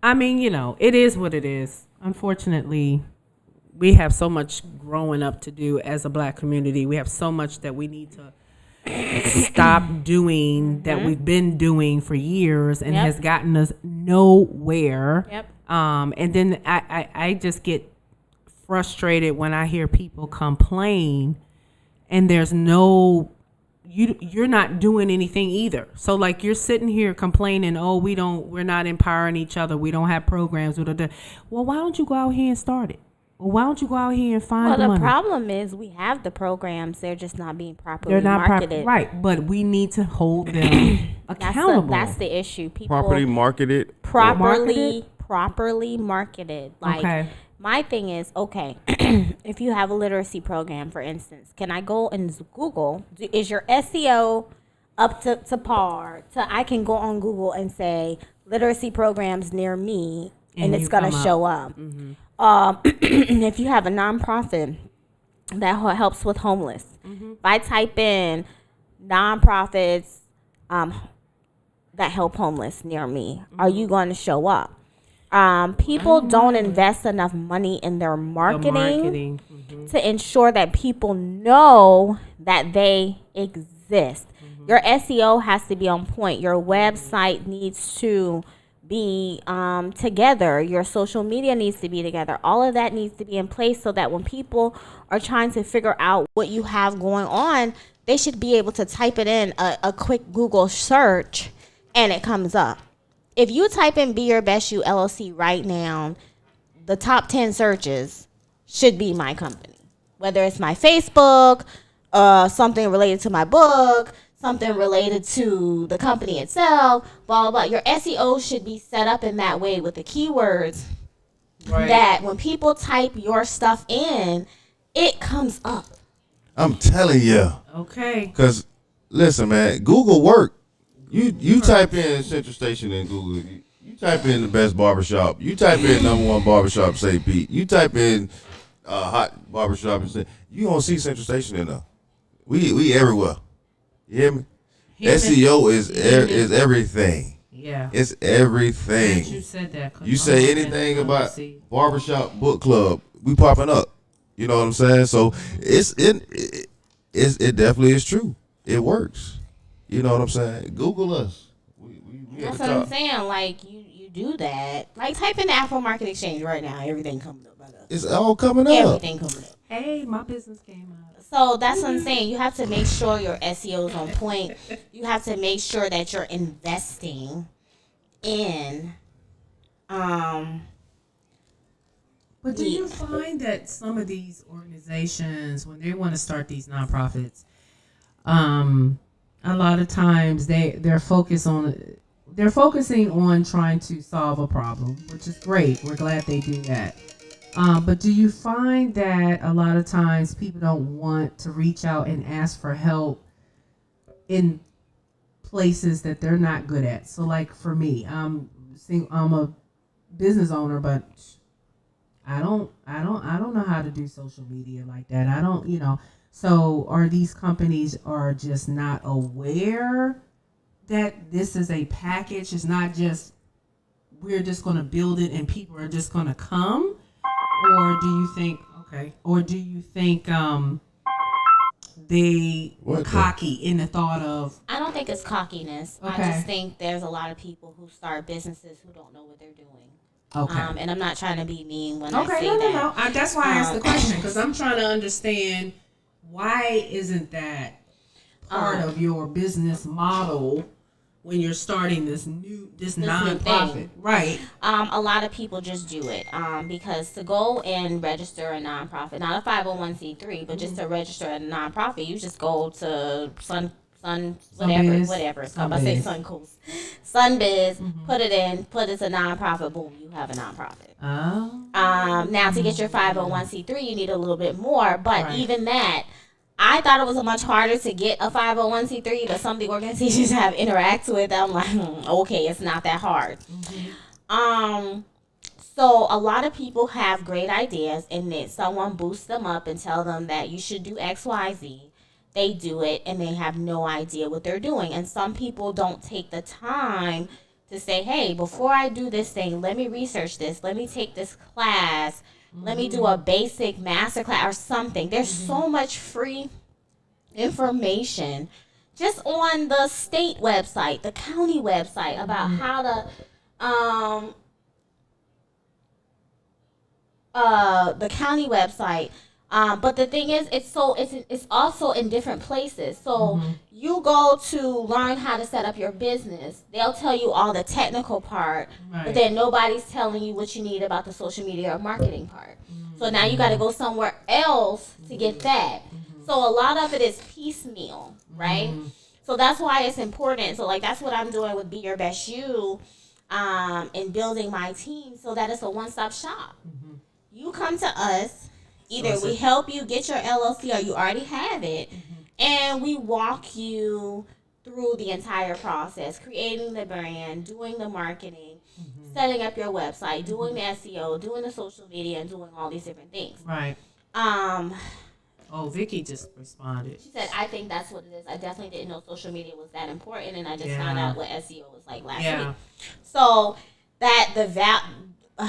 I mean, it is what it is. Unfortunately, we have so much growing up to do as a Black community. We have so much that we need to stop doing that we've been doing for years and Yep. has gotten us nowhere. Yep. And then I just get frustrated when I hear people complain and there's you're not doing anything either. So like you're sitting here complaining, we're not empowering each other. We don't have programs. Well, why don't you go out here and start it? Well, why don't you go out here and find the the money? problem is we have the programs; they're just not being properly marketed. right, but we need to hold them accountable. That's the issue. People Properly marketed. properly marketed. Like Okay. my thing is, okay, if you have a literacy program, for instance, can I go and Google? Is your SEO up to par? I can go on Google and say literacy programs near me, and it's you gonna come up. show up. If you have a nonprofit that helps with homeless, if I type in nonprofits, that help homeless near me? Are you going to show up? People don't invest enough money in their The marketing marketing. to ensure that people know that they exist. Your SEO has to be on point. Your website needs to be together. Your social media needs to be together. All of that needs to be in place so that when people are trying to figure out what you have going on, they should be able to type it in a quick Google search and it comes up. If you type in Be Your Best You LLC right now, the top 10 searches should be my company. Whether it's my Facebook, something related to my book, something related to the company itself, blah, blah, blah. Your SEO should be set up in that way with the keywords that when people type your stuff in, it comes up. I'm telling you. Okay. Because, listen, man, Google work. You type in Central Station in Google. You type in the best barbershop. You type in #1 barbershop, St. Pete. You type in hot barbershop and say, you don't see Central Station in there. We everywhere. You hear me? SEO is everything. Yeah. It's Glad everything. you said that. 'cause You I'm say looking anything at about LLC. barbershop book club, we popping up. You know what I'm saying? So it definitely is true. It works. You know what I'm saying? Google us. We at That's the what I'm top. saying. Like, you do that. Like, type in the Afro Market Exchange right now. Everything coming up. It's all coming up. Everything coming up. Hey, my business came up. So that's what I'm saying. You have to make sure your SEO is on point. You have to make sure that you're investing in But do you find that some of these organizations, when they want to start these nonprofits, a lot of times they're focusing on trying to solve a problem, which is great. We're glad they do that. But do you find that a lot of times people don't want to reach out and ask for help in places that they're not good at? So, like for me, I'm a business owner, but I don't know how to do social media like that. I don't, So are these companies are just not aware that this is a package? It's not just we're just going to build it and people are just going to come, or do you think they were What the- cocky in the thought of I don't think it's cockiness. I Okay. just think there's a lot of people who start businesses who don't know what they're doing. okay. And I'm not trying to be mean when I Okay, say no. that. That's why I asked the question, because I'm trying to understand why isn't that part of your business model when you're starting this new nonprofit, thing. right? A lot of people just do it because to go and register a nonprofit, not a 501c3, but just to register a nonprofit, you just go to whatever it's called. I say Sunbiz, put it in, put it as a nonprofit, boom, you have a nonprofit. Oh, Now to get your 501c3, you need a little bit more, but Right. even that, I thought it was much harder to get a 501c3, but some of the organizations have interacted with, I'm like, okay, it's not that hard. So a lot of people have great ideas, and then someone boosts them up and tell them that you should do X, Y, Z. They do it, and they have no idea what they're doing. And some people don't take the time to say, hey, before I do this thing, let me research this. Let me take this class. Let me do a basic master class or something. There's so much free information just on the state website, the county website about how to the county website. But the thing is, it's also in different places. So you go to learn how to set up your business. They'll tell you all the technical part, but Right. then nobody's telling you what you need about the social media or marketing part. So now you got to go somewhere else to get that. So a lot of it is piecemeal, right? So that's why it's important. So like that's what I'm doing with Be Your Best You, and building my team so that it's a one-stop shop. You come to us. Either we help you get your LLC or you already have it, and we walk you through the entire process, creating the brand, doing the marketing, setting up your website, doing the SEO, doing the social media, and doing all these different things. right. Oh, Vicky just responded. She said, I think that's what it is. I definitely didn't know social media was that important, and I just Yeah. found out what SEO was like last Yeah. week. So that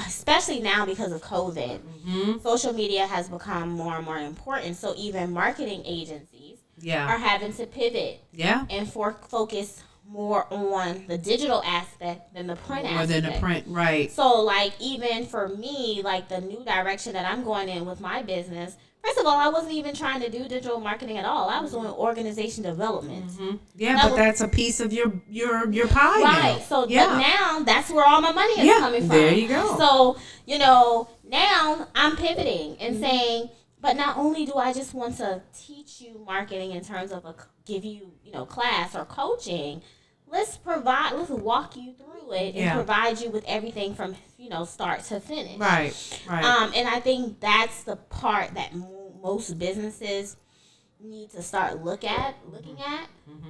especially now because of COVID, social media has become more and more important. So even marketing agencies are Yeah. having to pivot Yeah. and focus more on the digital aspect than the print More aspect. than the print, right? So, like, even for me, like, the new direction that I'm going in with my business, first of all, I wasn't even trying to do digital marketing at all. I was doing organization development. Yeah, That but was- that's a piece of your pie Right. now. So, yeah. but now that's where all my money is Yeah, coming from. there you go. So, now I'm pivoting and saying, but not only do I just want to teach you marketing in terms of give you, class or coaching, let's walk you through it and Yeah. provide you with everything from, start to finish. Right. Right. And I think that's the part that most businesses need to start looking at.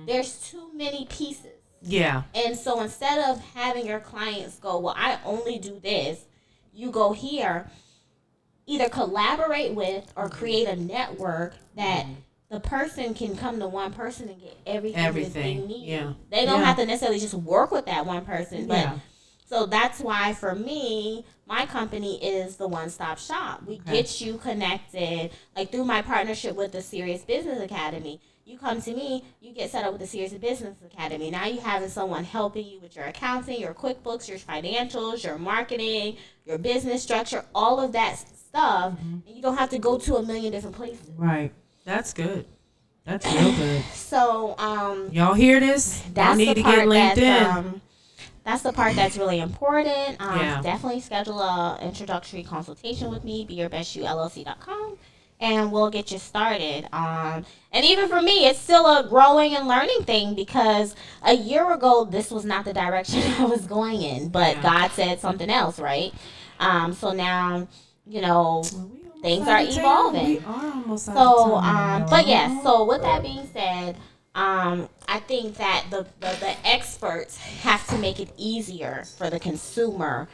There's too many pieces. yeah. And so instead of having your clients go, well, I only do this, you go here, either collaborate with or create a network that the person can come to one person and get everything that they Everything. need. Yeah. They don't Yeah. have to necessarily just work with that one person. But Yeah. so that's why for me, my company is the one-stop shop. We Okay. get you connected, like through my partnership with the Serious Business Academy. You come to me, you get set up with the Serious Business Academy. Now you having someone helping you with your accounting, your QuickBooks, your financials, your marketing, your business structure, all of that stuff. And you don't have to go to a million different places. Right. That's good. That's real good. So, Y'all hear this? Y'all that's need the to part get linked in. that's the part that's really important. Yeah. Definitely schedule a introductory consultation with me, BeYourBestYouLLC.com, and we'll get you started. And even for me, it's still a growing and learning thing because a year ago, this was not the direction I was going in, but Yeah. God said something else, right? So now, things Out are of town. evolving. We are almost out So, of time, but y'all. yes. So with that being said, I think that the experts have to make it easier for the consumer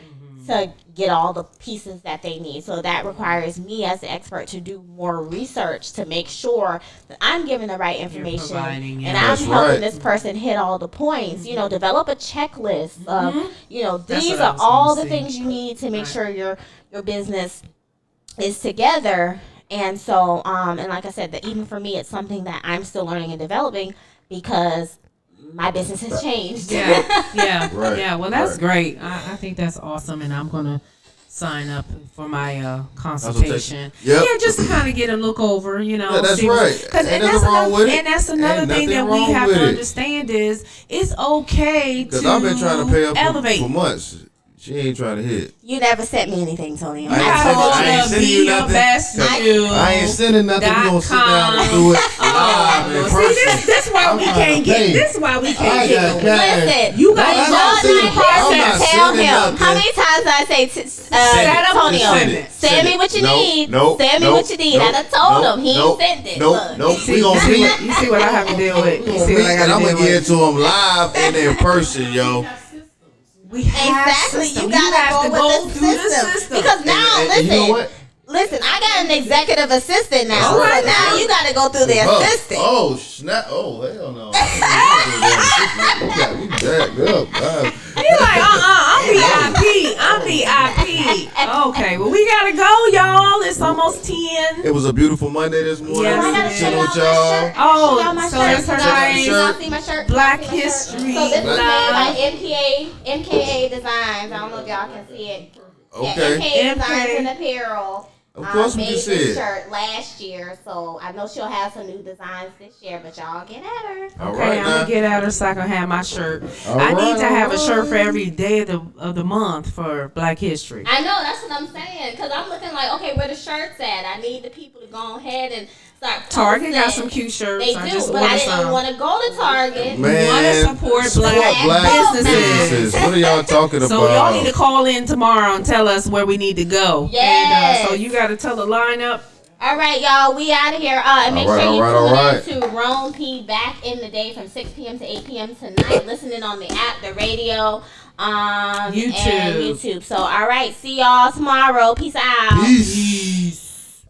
to get all the pieces that they need. So that requires me as the expert to do more research to make sure that I'm giving the right information providing, and yeah. I'm That's helping right. this person hit all the points. Develop a checklist of, That's these what I are was all gonna the say. things you need to make Right. sure your business is together. And so, and like I said, that even for me, it's something that I'm still learning and developing because my business has changed. Yeah, yeah, Right, yeah. Well, that's right. great. I think that's awesome, and I'm gonna sign up for my consultation. Yep. Yeah, just to kind of get a look over, Yeah, that's see what- right. 'cause- Ain't and nothing that's wrong another, with it. and that's another Ain't thing that nothing we wrong have with to it. understand is it's okay to Because I've been trying to pay her elevate. for months. She ain't trying to hit. You never sent me anything, Tony. You I ain't gotta sending- go I ain't to sending be you your nothing. best you. I ain't sending nothing. We're going to sit down and do it live in See, person. this why I'm we trying can't to get. pay. This why we I can't get. got no- cash. Listen, You got I'm It's not y'all sending- not I'm person. not Tell sending him. nothing. How many times did I say, Set up Antonio, send it. send me what you Nope, need. nope, Send me nope, what you need. nope, I done told nope, him. He nope, ain't sent it. Nope, Look. nope. See, We gonna you meet. see what I have to deal with. You see what I And got I'm to gonna deal get with. to them live and in person, yo. We have Exactly. system. You gotta have go to with go the through system. the system. Because now, And listen. you know what? Listen, I got an executive assistant now. All right. So now you got to go through the assistant. Oh snap! Oh hell no! We got me jacked up. You're like, I'm VIP. I'm VIP. Okay, well, we gotta go, y'all. It's almost 10. It was a beautiful Monday this morning. Yes, I gotta it show Chilling y'all with my y'all. shirt. Oh, Show y'all my so shirt. that's her Y'all name. see my shirt? Black Y'all see my shirt? History So this is made Love. by MKA Designs. I don't know if y'all can see it. Yeah, Okay. MKA Designs MK. and Apparel. Of course we made can see this it. shirt last year, so I know she'll have some new designs this year. But y'all get at her. All Okay, right I'm now. gonna get at her so I can have my shirt. All I need right, to have all a shirt for right. every day of the month for Black History. I know, that's what I'm saying. Because I'm looking like, okay, where the shirts at? I need the people to go ahead and start Target got posting. some cute shirts. They I do, just but I ordered didn't some. want to go to Target. Man, wanna support black businesses. What are y'all talking So about? y'all need to call in tomorrow and tell us where we need to go. Yes. And so you got to tell the lineup. All right, y'all, we out of here. And make All right, sure you all right, tune in to Rome P back in the day from 6 p.m. to 8 p.m. tonight. Listening on the app, the radio, and YouTube. So, all right, see y'all tomorrow. Peace out. Peace.